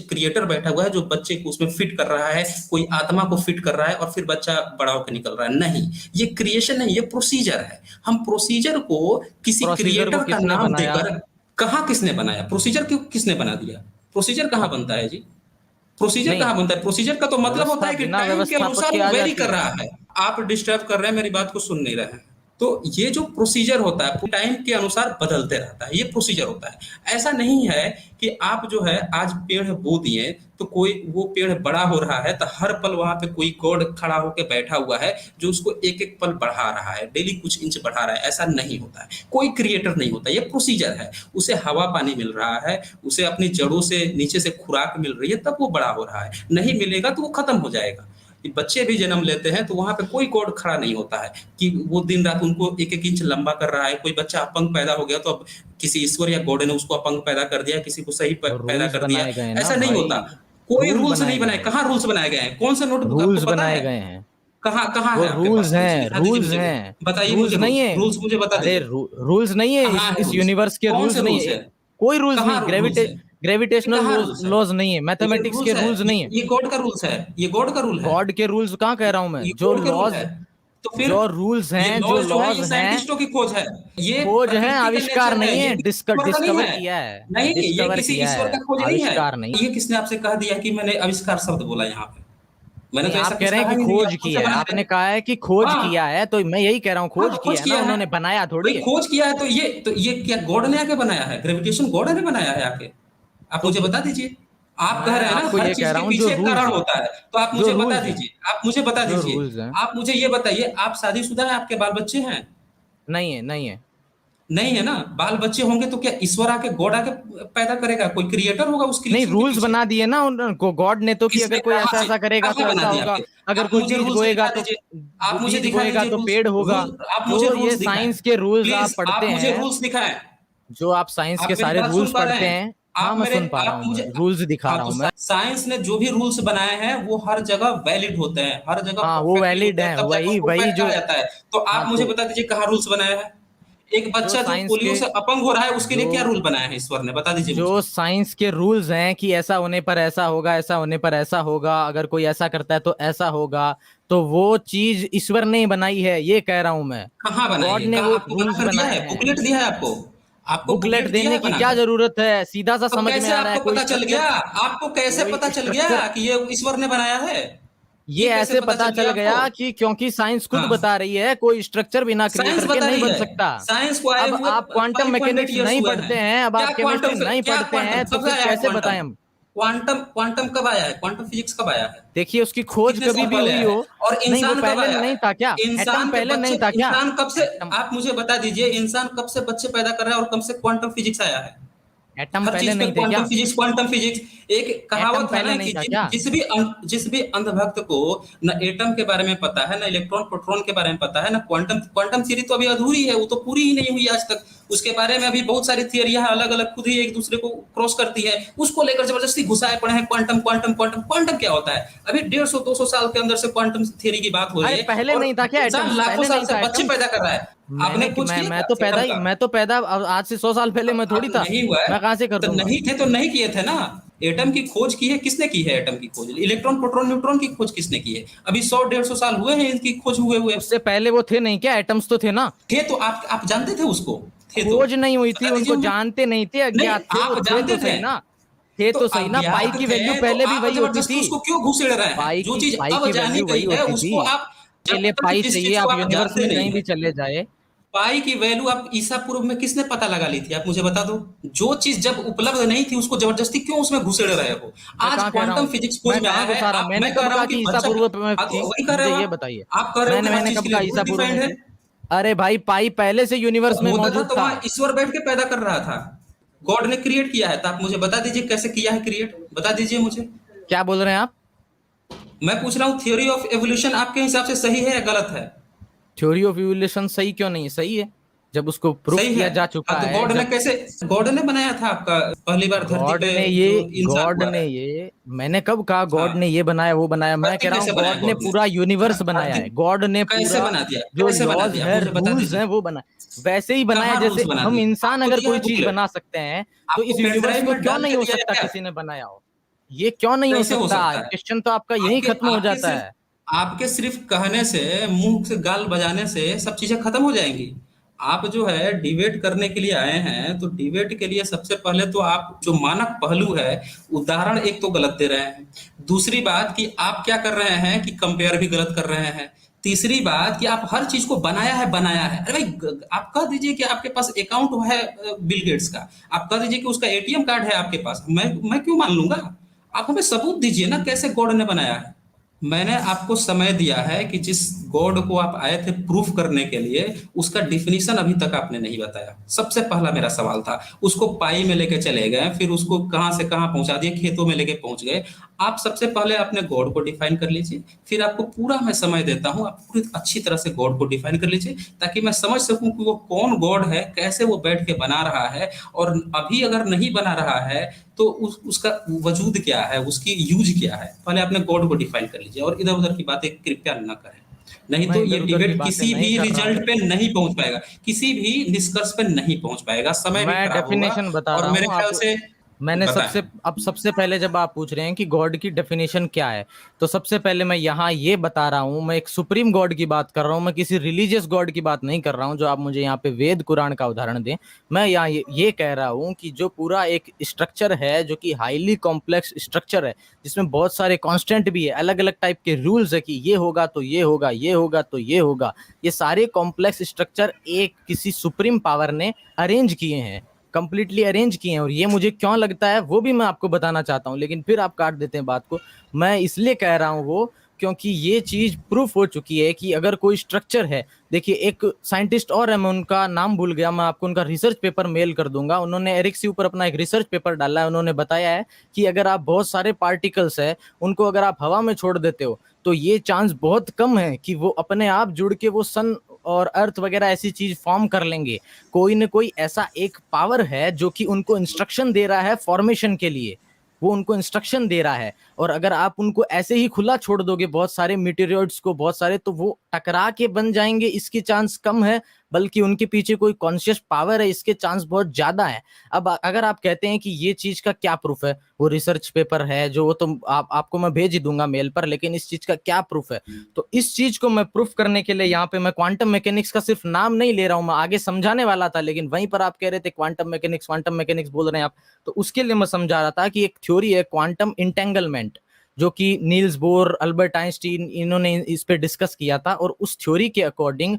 क्रिएटर बैठा हुआ है जो बच्चे को उसमें फिट कर रहा है, कोई आत्मा को फिट कर रहा है और फिर बच्चा बड़ा होकर निकल रहा है। नहीं, ये क्रिएशन नहीं, ये प्रोसीजर है। हम प्रोसीजर को किसी प्रोसीजर को क्रिएटर का किसने नाम बनाया? देकर, कहाँ किसने बनाया प्रोसीजर, क्यों किसने बना दिया? प्रोसीजर कहाँ बनता है जी? प्रोसीजर नहीं, कहाँ बनता है? प्रोसीजर का तो मतलब होता व्यवस्था है कि बिना टाइम के व्यवस्थापक अनुसार के वो आ वेरी जाती कर है। रहा है। आप डिस्टर्ब कर रहे हैं, मेरी बात को सुन नहीं रहे हैं। तो ये जो प्रोसीजर होता है टाइम के अनुसार बदलते रहता है, ये प्रोसीजर होता है। ऐसा नहीं है कि आप जो है आज पेड़ बो दिए तो कोई वो पेड़ बड़ा हो रहा है तो हर पल वहां पे कोई गॉड खड़ा होकर बैठा हुआ है जो उसको एक एक पल बढ़ा रहा है, डेली कुछ इंच बढ़ा रहा है। ऐसा नहीं होता है, कोई क्रिएटर नहीं होता, ये प्रोसीजर है। उसे हवा पानी मिल रहा है, उसे अपनी जड़ों से नीचे से खुराक मिल रही है, तब वो बड़ा हो रहा है। नहीं मिलेगा तो वो खत्म हो जाएगा। बच्चे भी जन्म लेते हैं तो वहां पे कोई गॉड खड़ा नहीं होता है कि वो दिन रात उनको एक एक इंच लंबा कर रहा है। कोई बच्चा अपंग पैदा हो गया तो अब किसी ईश्वर या गॉड ने उसको अपंग पैदा कर दिया, किसी को सही तो पैदा रूल्स कर दिया। बनाए गए ना ऐसा नहीं भाई, होता। कोई रूल रूल्स बनाए नहीं गए बनाए। हैं, कहाँ रूल्स बनाए गए हैं? कौन से नोटबुक आपको रूल्स पता बनाए है? गए हैं। कहाँ कहाँ वो है आपके रूल्स पास रूल्स? हैं, दिखा दीजिए रूल्स मुझे वो। हैं। बताइए रूल्स मुझे नहीं रूल्स, है। रूल्स मुझे बता अरे दीजिए। रूल्स नहीं है, कहाँ है इस रूल्स? यूनिवर्स के कौन रूल्स से नहीं रूल्स है। है? कोई रूल्स कहाँ नहीं, रूल्स है? ये ग्रेविटेशनल कहाँ लॉज रूल्स है? लॉज नहीं है, ये मैथमेटिक्स के रूल्स है, रूल्स नहीं है। ये गॉड का रूल्स है, ये गॉड का रूल है, गॉड के रूल्स कहाँ कह रहा हूं मैं? ये गॉड के रूल है। तो फिर जो रूल्स ये हैं, जो लॉज जो है ये लॉज हैं, साइंटिस्टों की खोज है। ये खोज है, प्रकृति का आविष्कार नेचर है, नहीं ये है। किसी ईश्वर का नहीं डिस्कवर है। किया है, नहीं, ये डिस्कवर किसी किया ईश्वर है, का खोज नहीं है। आविष्कार नहीं। ये किसने आपसे कह दिया कि मैंने आविष्कार शब्द बोला यहाँ पे? मैंने नहीं, तो ऐसा आप कह कुछ रहे हैं कहा कि ही नहीं, खोज आप खुद की से है, बना रहे आपने हैं। कहा है कि खोज हाँ, किया है, तो मैं यही कह रहा हूँ, हाँ, खोज तो खोज किया है ना, किया है। उन्होंने बनाया थोड़ी भाई है। खोज किया है तो ये क्या गॉड ने आके बनाया है? ग्रेविटेशन गॉड ने बनाया है आके? आप तो मुझे बता दीजिए। आप कह मैं रहे हैं ना आपको हर ये कह चीज रहा के हूँ, जो पीछे एक रूल्स कारण हैं, होता है। तो आप जो मुझे बता रूल्स हैं, दीजिए, आप मुझे बता जो दीजिए। रूल्स हैं। आप मुझे ये बताइए, आप शादीशुदा हैं, आपके बाल बच्चे हैं? नहीं है, नहीं है। नहीं है ना? बाल बच्चे होंगे तो क्या ईश्वर आके गॉड आके पैदा करेगा? कोई क्रिएटर होगा उस नहीं, क्रिएशन के रूल्स पीछे। बना दिए ना उनको, गॉड ने तो, कि किसने, अगर कोई कहाँ ऐसा से, ऐसा करेगा तो कहाँ बना ऐसा दिया होगा, आपके? अगर आप कोई मुझे बीज रूल्स बोएगा दिखा तो दीजिए। आप मुझे बीज दिखा बोएगा दीजिए तो रूल्स, पेड़ होगा। रूल आप मुझे जो ये रूल्स दिखाएं। साइंस के रूल्स आप प्लीज पढ़ते आप मुझे हैं, रूल्स दिखाएं। जो आप साइंस आप के मेरी सारे बात सुन रूल्स पा रहे पढ़ते हैं? हैं, हाँ मैं सुन पा रहा आप हूँ, मुझे, मैं रूल्स दिखा हाँ, रहा तो हूँ मैं। साइंस ने जो भी रूल्स बनाए हैं वो हर जगह वैलिड होते हैं, हर जगह हाँ, वो परफेक्टली वैलिड होते हैं, है, तब जाकर वही उसको वही फैक्ट जो, कहा जाता है। तो हाँ आप मुझे तो बता दीजिए कहाँ रूल्स बनाया है? एक जो बच्चा जो साइंस पोलियो के से अपंग हो रहा है उसके लिए जो क्या रूल बनाया है ईश्वर ने? बता दीजिए मुझे। जो साइंस के रूल्स हैं कि ऐसा होने पर ऐसा होगा, ऐसा होने पर ऐसा होगा, अगर कोई ऐसा करता है तो ऐसा होगा, तो वो चीज ईश्वर ने बनाई है, ये कह रहा हूं मैं। कहाँ बनाई गॉड है? ने कहाँ वो आपको रूल्स बनाकर दिया बनाए है? हैं। बुकलेट दिया है आपको? आपको बुकलेट बुकलेट दिया देने है की क्या बनाकर? जरूरत है, सीधा सा तो समझ में कैसे आ रहा है। आपको पता चल गया? आपको कैसे कोई पता चल गया स्ट्रक्चर, कि ये ईश्वर ने बनाया है? ये कैसे ऐसे पता पता चल चल गया आपको? गया कि क्योंकि साइंस खुद हाँ, बता रही है, कोई स्ट्रक्चर बिना साइंस क्रिएटर के बता नहीं रही बन है। सकता। साइंस को आए अब हुए आप क्वांटम 500 मैकेनिक्स ईयर्स नहीं हुए हैं। पढ़ते हैं, अब क्या आप केमिस्ट्री क्वांटम से, नहीं क्या पढ़ते क्वांटम हैं, तो कब से फिर आया है? कैसे क्वांटम, बताएं हम? क्वांटम क्वांटम कब आया है? क्वांटम फिजिक्स कब आया है? देखिए, उसकी खोज कितने कभी साल भी पहले हुई आया है? हो। और नहीं, वो इंसान कब पहले आया है? नहीं था क्या? एटम इंसान के पहले बच्चे, नहीं था क्या? इंसान कब से, एटम आप मुझे बता दीजिए इंसान कब से बच्चे पैदा कर रहा है और कब से क्वांटम फिजिक्स आया है? एटम हर पहले चीज पे नहीं थे क्या? Quantum physics. एक एटम कहावत है पहले ना नहीं कि था क्या? जिस भी अंधभक्त को न एटम के बारे में पता है, न इलेक्ट्रॉन प्रोटॉन के बारे में पता है, न क्वांटम क्वांटम थ्योरी तो अभी अधूरी है, वो तो पूरी ही नहीं हुई आज तक। उसके बारे में अभी बहुत सारी थियरियां अलग अलग खुद ही एक दूसरे को क्रॉस करती है, उसको लेकर जबरदस्ती घुसाए पड़े हैं। क्वांटम क्वांटम क्वांटम क्वांटम क्या होता है? अभी 150-200 साल के अंदर से क्वांटम थ्योरी की बात हो रही अरे है, पहले और नहीं था क्या इंसान एटम्स? लाखों पहले साल नहीं से था बच्चे एटम्स? पैदा कर रहा है। आपने खोज किया मैं था तो एटम का? पैदा आज से 100 साल पहले मैं थोड़ी अब था। नहीं हुआ है मैं कहाँ से कर तो दूंगा? नहीं थे तो नहीं किए थे ना। एटम की खोज की है किसने की है? एटम की खोज, इलेक्ट्रॉन प्रोटॉन न्यूट्रॉन की खोज किसने की है? अभी 100-150 साल हुए हैं इनकी खोज हुए हुए। उससे पहले वो थे नहीं क्या? एटम्स तो थे ना? थे तो आप जानते थे उसको? थे तो खोज नहीं हुई थी, बता दीजिए उनको हमें। जानते नहीं थे, नहीं, अज्ञात थे, वो आप थे जानते तो थे सही ना। थे तो तो सही ना। पाई अज्ञात की वैल्यू थे तो पहले भी आप वही होती जबरदस्ती थी। उसको क्यों घुसेड़ रहे हैं? जो चीज पाई अब की जानी वैल्यू वही गई है होती थी। उसको आप, के जब लिए तक पाई जिस चाहिए, चीज को आप आप यूनिवर्स जानते में नहीं कहीं भी है। चले जाए। पाई की वैल्यू आप ईसा पूर्व में किसने पता लगा ली थी? आप मुझे बता दो। जो चीज जब उपलब्ध नहीं थी उसको जबरदस्ती क्यों उसमें घुसेड़ रहे हो? मैं आज कहाँ कह रहा क्वांटम हूँ? फिजिक्स खोज मैं में कहाँ आया है, घुसा रहा हूँ? आप, मैंने मैं कह कब रहा कहा हूँ कि कि ईसा बच्चा, पूर्व में हाँ तो थी? वही कह रहे मुझे हो ये आप। बताइए। आप कह रहे हो कि हर मैंने चीज कब के लिए कहा ईसा गुड पूर्व डिफाइंड में है। थी? अरे भाई, पाई पहले से तो यूनिवर्स में होता था मौजूद तो था। वहां ईश्वर बैठ के पैदा कर रहा था। गॉड ने क्रिएट किया है, तो आप मुझे बता दीजिए कैसे किया है क्रिएट, बता दीजिए मुझे। क्या बोल रहे हैं आप? मैं पूछ रहा हूँ थ्योरी ऑफ एवोल्यूशन आपके हिसाब से सही है या गलत है? थ्योरी ऑफ इवोल्यूशन सही क्यों नहीं है? सही है, जब उसको प्रूफ सही है। किया जा हाँ चुका तो है। जब गॉड ने बनाया था आपका पहली बार धरती पे जो इंसान गॉड हुआ ने है। ये, मैंने कब कहा गॉड ने हाँ, ये बनाया वो बनाया? मैं कह धरती रहा हूँ कैसे बनाया गॉड ने गॉड ने? पूरा यूनिवर्स कहाँ बनाया धरती है। गॉड ने कैसे पूरा बना दिया? जो कैसे बना लॉज दिया है, मुझे बता रूल्स दीजिए। हैं, वो बना वैसे ही बनाया कहाँ रूल्स जैसे बना हम दिए? इंसान आपको अगर दिया कोई है चीज बुकलेट? बना सकते हैं, तो आपको इस पेन यूनिवर्स ड्राइव को में क्यों डाल नहीं के हो दिया है सकता क्या? किसी ने बनाया हो? ये क्यों नहीं हो कैसे हो सकता? सकता है? क्वेश्चन तो आपका यही आपके खत्म हो आपके जाता सिर्फ है। आपके सिर्फ कहने से, मुंह से गाल बजाने से सब चीजें खत्म हो जाएंगी। आप जो है डिबेट करने के लिए आए हैं, तो डिबेट के लिए सबसे पहले तो आप जो मानक पहलू है, उदाहरण एक तो गलत दे रहे हैं। दूसरी बात कि आप क्या कर रहे हैं कि कंपेयर भी गलत कर रहे हैं। तीसरी बात कि आप हर चीज को बनाया है। अरे भाई, आप कह दीजिए कि आपके पास अकाउंट है बिल गेट्स का, आप कह दीजिए कि उसका एटीएम कार्ड है आपके पास, मैं क्यों मान लूंगा? आप हमें सबूत दीजिए ना कैसे गॉड ने बनाया है। मैंने आपको समय दिया है कि जिस गॉड को आप आए थे प्रूफ करने के लिए, उसका डिफिनीशन अभी तक आपने नहीं बताया। सबसे पहला मेरा सवाल था। उसको पाई में लेके चले गए, फिर उसको कहां से कहां पहुंचा दिए, खेतों में लेके पहुंच गए। आप सबसे पहले अपने गॉड को डिफाइन कर लीजिए, फिर आपको पूरा मैं समय देता हूं, आप पूरी अच्छी तरह से गॉड को डिफाइन कर लीजिए, ताकि मैं समझ सकूं कि वो कौन गॉड है, कैसे वो बैठ के बना रहा है, और अभी अगर नहीं बना रहा है तो उसका वजूद क्या है, उसकी यूज क्या है। पहले अपने गॉड को डिफाइन कर लीजिए और इधर उधर की बातें कृपया न करें। नहीं मैं तो ये इधर उधर की डिबेट बातें किसी नहीं भी कर रहा रिजल्ट हूँ। पे नहीं पहुंच पाएगा, किसी भी निष्कर्ष पे नहीं पहुंच पाएगा, समय भी मैं खराब होगा। डेफिनेशन बता और रहा मेरे हूँ ख्याल आप। से मैंने बताएं। सबसे पहले जब आप पूछ रहे हैं कि गॉड की डेफिनेशन क्या है, तो सबसे पहले मैं यहाँ ये बता रहा हूँ, मैं एक सुप्रीम गॉड की बात कर रहा हूँ। मैं किसी रिलीजियस गॉड की बात नहीं कर रहा हूँ जो आप मुझे यहाँ पे वेद कुरान का उदाहरण दें। मैं यहाँ ये कह रहा हूँ कि जो पूरा एक स्ट्रक्चर है, जो कि हाईली कॉम्प्लेक्स स्ट्रक्चर है, जिसमें बहुत सारे कॉन्स्टेंट भी है, अलग अलग टाइप के रूल्स है कि ये होगा तो ये होगा, ये होगा तो ये होगा। ये सारे कॉम्प्लेक्स स्ट्रक्चर एक किसी सुप्रीम पावर ने अरेंज किए हैं, कंप्लीटली अरेंज किए हैं। और ये मुझे क्यों लगता है वो भी मैं आपको बताना चाहता हूँ, लेकिन फिर आप काट देते हैं बात को। मैं इसलिए कह रहा हूँ वो, क्योंकि ये चीज प्रूफ हो चुकी है कि अगर कोई स्ट्रक्चर है, देखिए एक साइंटिस्ट और है, मैं उनका नाम भूल गया, मैं आपको उनका रिसर्च पेपर मेल कर दूंगा। उन्होंने एरिक्स के ऊपर अपना एक रिसर्च पेपर डाला है। उन्होंने बताया है कि अगर आप बहुत सारे पार्टिकल्स है, उनको अगर आप हवा में छोड़ देते हो, तो ये चांस बहुत कम है कि वो अपने आप जुड़ के वो सन और अर्थ वगैरह ऐसी चीज फॉर्म कर लेंगे। कोई न कोई ऐसा एक पावर है जो कि उनको इंस्ट्रक्शन दे रहा है फॉर्मेशन के लिए, वो उनको इंस्ट्रक्शन दे रहा है। और अगर आप उनको ऐसे ही खुला छोड़ दोगे बहुत सारे मीटेरियड्स को, बहुत सारे, तो वो टकरा के बन जाएंगे, इसकी चांस कम है। बल्कि उनके पीछे कोई कॉन्शियस पावर है, इसके चांस बहुत ज्यादा है। अब अगर आप कहते हैं कि ये चीज का क्या प्रूफ है, वो रिसर्च पेपर है जो, वो तो आपको मैं भेज ही दूंगा मेल पर, लेकिन इस चीज का क्या प्रूफ है? तो इस चीज को मैं प्रूफ करने के लिए यहाँ पे मैं क्वांटम मैकेनिक्स का सिर्फ नाम नहीं ले रहा हूं। मैं आगे समझाने वाला था, लेकिन वहीं पर आप कह रहे थे क्वांटम मैकेनिक्स बोल रहे हैं आप, तो उसके लिए मैं समझा रहा था कि एक थ्योरी है क्वांटम इंटेंगलमेंट, जो कि नील्स बोर, अल्बर्ट आइंस्टीन, इन्होंने इस पे डिस्कस किया था। और उस थ्योरी के अकॉर्डिंग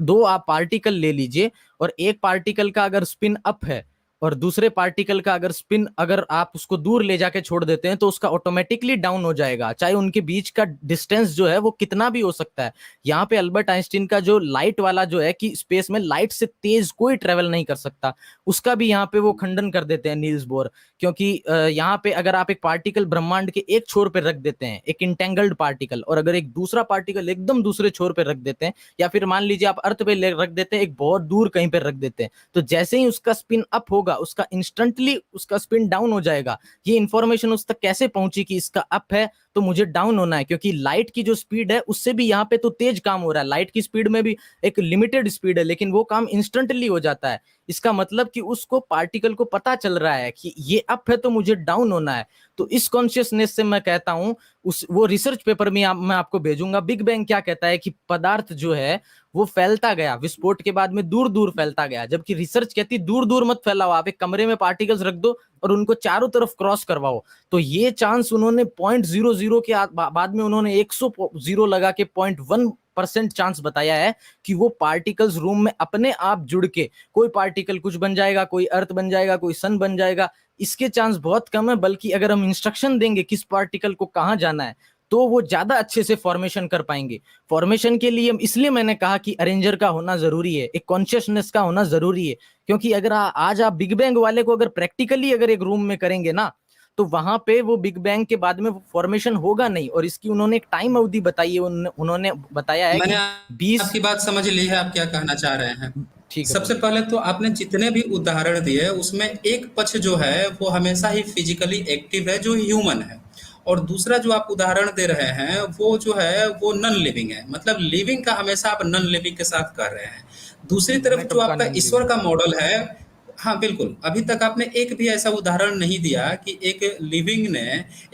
दो आप पार्टिकल ले लीजिए, और एक पार्टिकल का अगर स्पिन अप है और दूसरे पार्टिकल का अगर स्पिन अगर आप उसको दूर ले जाके छोड़ देते हैं तो उसका ऑटोमेटिकली डाउन हो जाएगा, चाहे उनके बीच का डिस्टेंस जो है वो कितना भी हो सकता है। यहाँ पे अल्बर्ट आइंस्टीन का जो लाइट वाला जो है कि स्पेस में लाइट से तेज कोई ट्रेवल नहीं कर सकता, उसका भी यहाँ पे वो खंडन कर देते हैं नील्स बोर। क्योंकि यहाँ पे अगर आप एक पार्टिकल ब्रह्मांड के एक छोर पे रख देते हैं, एक इंटेंगल्ड पार्टिकल, और अगर एक दूसरा पार्टिकल एकदम दूसरे छोर पे रख देते हैं, या फिर मान लीजिए आप अर्थ पे रख देते हैं, एक बहुत दूर कहीं पे रख देते हैं, तो जैसे ही उसका स्पिन अप होगा उसका इंस्टेंटली उसका स्पिन डाउन हो जाएगा। ये इंफॉर्मेशन उस तक कैसे पहुंची कि इसका अप है तो मुझे डाउन होना है, क्योंकि लाइट की जो स्पीड है उससे भी यहाँ पे तो तेज काम हो रहा है, लाइट की स्पीड में भी एक लिमिटेड स्पीड है, लेकिन वो काम इंस्टेंटली हो जाता है। इसका मतलब कि उसको पार्टिकल को पता चल रहा है कि ये अप है तो मुझे डाउन होना है। तो इस कॉन्शियसनेस से मैं कहता हूं, उस वो रिसर्च पेपर में मैं आपको भेजूंगा, बिग बैंग क्या कहता है कि पदार्थ जो है वो फैलता गया, विस्फोट के बाद में दूर दूर फैलता गया, जबकि रिसर्च कहती दूर दूर मत फैलाओ, आप एक कमरे में पार्टिकल्स रख दो और उनको चारों तरफ क्रॉस करवाओ। तो ये चांस उन्होंने 0.00 के बाद में उन्होंने 100 लगा के 0.1% चांस बताया है कि वो पार्टिकल्स रूम में अपने आप जुड़ के कोई पार्टिकल कुछ बन जाएगा, कोई अर्थ बन जाएगा, कोई सन बन जाएगा। इसके चांस बहुत कम है, बल्कि अगर हम इंस्ट्रक्शन देंगे किस पार्टिकल को कहां जाना है तो वो ज्यादा अच्छे से फॉर्मेशन कर पाएंगे। फॉर्मेशन के लिए इसलिए मैंने कहा कि अरेंजर का होना जरूरी है, एक कॉन्शियसनेस का होना जरूरी है, क्योंकि अगर आज आप बिग बैंग वाले को अगर प्रैक्टिकली अगर एक रूम में करेंगे ना, तो वहां पे वो बिग बैंग के बाद में फॉर्मेशन होगा नहीं। और इसकी उन्होंने एक टाइम अवधि बताई है, उन्होंने बताया है मैंने कि 20। आपकी बात समझ ली है, आप क्या कहना चाह रहे हैं। ठीक है, सबसे पहले तो आपने जितने भी उदाहरण दिए उसमें एक पक्ष जो है वो हमेशा ही फिजिकली एक्टिव है, जो ह्यूमन है, और दूसरा जो आप उदाहरण दे रहे हैं वो जो है वो नॉन लिविंग है। मतलब लिविंग का हमेशा आप नॉन लिविंग के साथ कर रहे हैं। दूसरी तरफ जो आपका ईश्वर का मॉडल है, हाँ बिल्कुल, अभी तक आपने एक भी ऐसा उदाहरण नहीं दिया कि एक लिविंग ने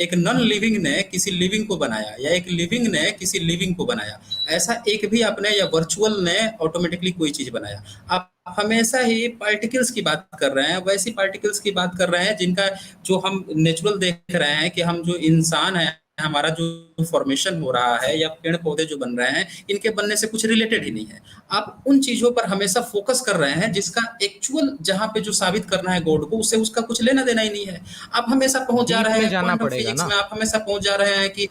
एक नॉन लिविंग ने किसी लिविंग को बनाया या एक लिविंग ने किसी लिविंग को बनाया। ऐसा एक भी आपने या वर्चुअल ने ऑटोमेटिकली कोई चीज बनाया। आप हमेशा ही पार्टिकल्स की बात कर रहे हैं, वैसी पार्टिकल्स की बात कर रहे हैं जिनका जो हम नेचुरल देख रहे हैं कि हम जो इंसान है, हमारा जो फॉर्मेशन हो रहा है या पेड़ पौधे जो बन रहे हैं, इनके बनने से कुछ रिलेटेड ही नहीं है। आप उन चीजों पर हमेशा फोकस कर रहे हैं जिसका एक्चुअल जहां पे जो साबित करना है गॉड को, उससे उसका कुछ लेना देना ही नहीं है। आप हमेशा पहुंच जा रहे हैं क्वांटम फिजिक्स में, आप हमेशा पहुंच जा रहे हैं कि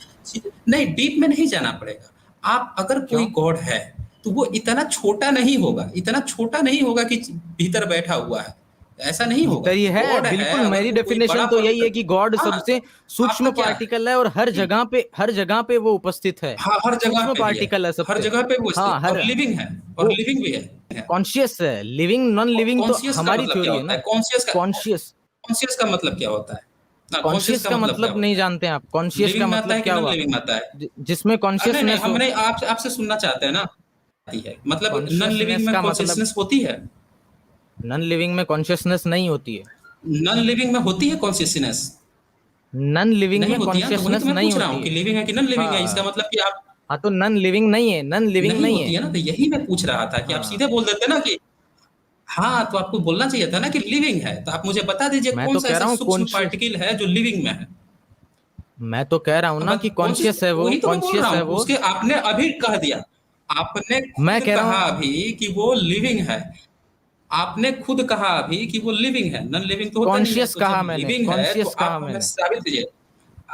नहीं, डीप में नहीं जाना पड़ेगा। आप अगर कोई गॉड है तो वो इतना छोटा नहीं होगा, इतना छोटा नहीं होगा कि भीतर बैठा हुआ है, ऐसा नहीं होगा। ये है बिल्कुल, मेरी डेफिनेशन तो यही है कि गॉड सबसे सूक्ष्म पार्टिकल है और हर जगह पे वो उपस्थित है। हाँ, हर जगह पे पार्टिकल है, हर जगह पे वो हाँ, और लिविंग है, और लिविंग भी है, कॉन्शियस है। लिविंग नॉन लिविंग तो हमारी थ्योरी है ना। कॉन्शियस का मतलब क्या होता है? कॉन्शियस का मतलब नहीं जानते आप? कॉन्शियस का मतलब क्या हुआ? जिसमें कॉन्शियसनेस हम नहीं, आपसे सुनना चाहते हैं ना, मतलब नॉन लिविंग में कॉन्शियसनेस होती है? नॉन लिविंग में कॉन्शियसनेस नहीं होती है। नॉन लिविंग में होती है कॉन्शियसनेस? नॉन लिविंग में कॉन्शियसनेस नहीं होती है। कि लिविंग है कि नॉन लिविंग है, इसका मतलब कि आप, हाँ तो नॉन लिविंग नहीं है, नॉन लिविंग नहीं होती है ना, तो यही मैं पूछ रहा था कि आप सीधे बोल देते ना कि हाँ, तो आपको बोलना चाहिए था ना कि लिविंग है। तो आप मुझे बता दीजिए कौन सा ऐसा सूक्ष्म पार्टिकल है जो लिविंग में है। मैं तो कह रहा हूँ ना कि कॉन्शियस है वो, कॉन्शियस है वो। उसके आपने अभी कह दिया, आपने मैं कह रहा हूँ अभी कि वो लिविंग है, आपने खुद कहा अभी कि वो लिविंग है, नॉन लिविंग तो होता नहीं है। कॉन्शियस कहा मैंने, कॉन्शियस कहा मैंने। साबित कीजिए,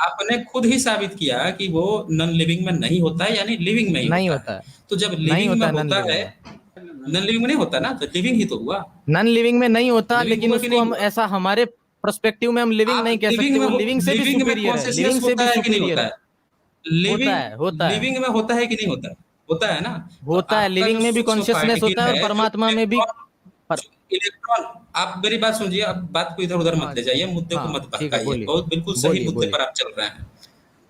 आपने खुद ही साबित किया कि वो नॉन लिविंग में नहीं होता है, यानी लिविंग में ही नहीं होता है। तो जब लिविंग में होता है, नॉन लिविंग में नहीं होता ना, तो लिविंग ही तो हुआ। नॉन लिविंग में नहीं होता, लेकिन उसको हम ऐसा हमारे पर्सपेक्टिव में हम लिविंग नहीं कह सकते, वो लिविंग से भी सुपीरियर है, लिविंग से भी सुपीरियर है। होता है लिविंग में होता है कि नहीं होता है? होता है ना, होता है। लिविंग में भी कॉन्शियसनेस होता है और परमात्मा में भी। इलेक्ट्रॉन, आप मेरी बात सुनिए, अब बात को इधर उधर मत ले जाइए, मुद्दे को मत भटकाइए, बहुत बिल्कुल सही मुद्दे पर आप चल रहे हैं।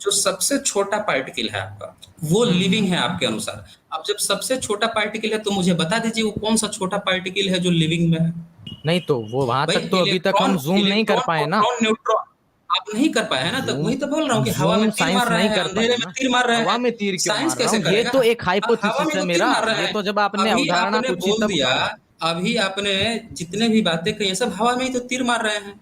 जो सबसे छोटा पार्टिकल है आपका, वो लिविंग है आपके अनुसार। अब जब सबसे छोटा पार्टिकल है तो मुझे बता दीजिए वो कौन सा छोटा पार्टिकल है जो लिविंग में है? नहीं तो वो वहां तक तो अभी तक हम जूम नहीं कर पाए ना। न्यूट्रॉन आप नहीं कर पाए है ना, तो वही तो बोल रहा हूँ कि हवा में तीर मार रहे हैं, अंधेरे में तीर मार रहे हैं। हवा में तीर क्यों मार रहा हूँ? ये तो एक हाइपोथेसिस है मेरा। ये तो जब आपने अवधारणा पूछी तब अभी आपने जितने भी बातें कही सब हवा में ही तो तीर मार रहे हैं।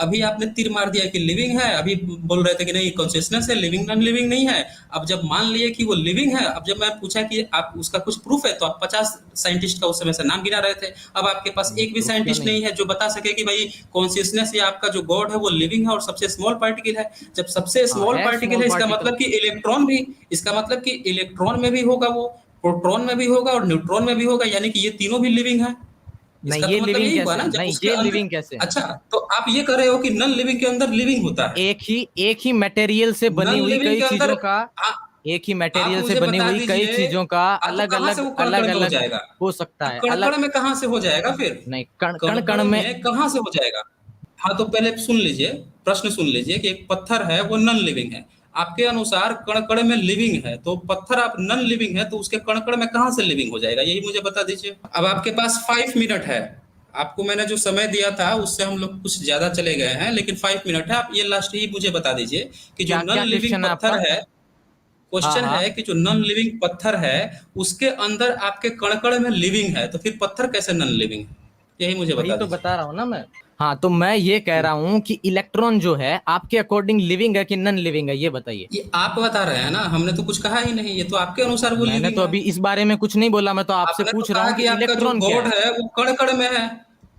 अभी आपने तीर मार दिया कि लिविंग है, अभी बोल रहे थे कि नहीं कॉन्शियसनेस है, लिविंग नॉन लिविंग नहीं है। अब जब मान लिए कि वो लिविंग है, अब जब मैं पूछा कि आप उसका कुछ प्रूफ है, तो आप 50 साइंटिस्ट का उस समय से नाम गिना रहे थे। अब आपके पास एक भी प्रूफ क्यों साइंटिस्ट नहीं? नहीं है जो बता सके कि भाई कॉन्शियसनेस या आपका जो गॉड है वो लिविंग है और सबसे स्मॉल पार्टिकल है। जब सबसे हाँ, स्मॉल है पार्टिकल स्मॉल है, इसका पार्टिकल। मतलब कि इलेक्ट्रॉन भी, इसका मतलब कि इलेक्ट्रॉन में भी होगा, वो प्रोटॉन में भी होगा और न्यूट्रॉन में भी होगा, यानी कि ये तीनों भी लिविंग है। नहीं, इसका तो ये मतलब लिविंग यही हुआ कैसे? ना, जब नहीं, उसके ये अंदर। लिविंग कैसे? अच्छा, तो आप ये कह रहे हो कि नॉन लिविंग के अंदर लिविंग होता है? एक ही मटेरियल से बनी नॉन हुई लिविंग कई के अंदर चीजों का, आ- एक ही आप मटेरियल से मुझे बनी बता हुई कई दीजिए। चीजों का तो अलग कहाँ से अलग वो अलग कण-कण में हो अलग जाएगा? हो सकता तो है, अलग। कण-कण में कहाँ से हो जाएगा फिर? नहीं, कण कण कण कण-कण में। में कहाँ से हो जाएगा? हाँ, तो पहले सुन लीजिए, प्रश्न सुन लीजिए कि एक पत्थर है वो नॉन लिविंग है। आपके अनुसार कण-कण में लिविंग है, तो पत्थर आप नॉन लिविंग है तो उसके कण-कण में कहाँ से लिविंग हो जाएगा? यही मुझे बता दीजिए। अब आपके पास 5 मिनट है। आपको मैंने जो समय दिया था उससे हम लोग कुछ ज़्यादा चले गए हैं, लेकिन 5 मिनट है। आप ये लास्ट ही मुझे बता दीजिए कि जो क्या नॉन क्या लिविंग क्वेश्चन है पत्थर आपका? है, हाँ क्वेश्चन हाँ, है कि जो नॉन लिविंग पत्थर है उसके अंदर आपके कण-कण में लिविंग है, तो फिर पत्थर कैसे नॉन लिविंग है? यही मुझे वही बता तो दीजिए। बता रहा हूँ ना मैं। हाँ, तो मैं ये कह रहा हूँ कि इलेक्ट्रॉन जो है आपके अकॉर्डिंग लिविंग है कि नॉन लिविंग है, ये बताइए। ये आप बता रहे हैं ना, हमने तो कुछ कहा ही नहीं, ये तो आपके अनुसार वो मैंने लिविंग तो है। अभी इस बारे में कुछ नहीं बोला, मैं तो आपसे आपने तो पूछ रहा कहा हूँ कि कि आपका जो इलेक्ट्रॉन क्या गॉड है। है वो कण-कण में है।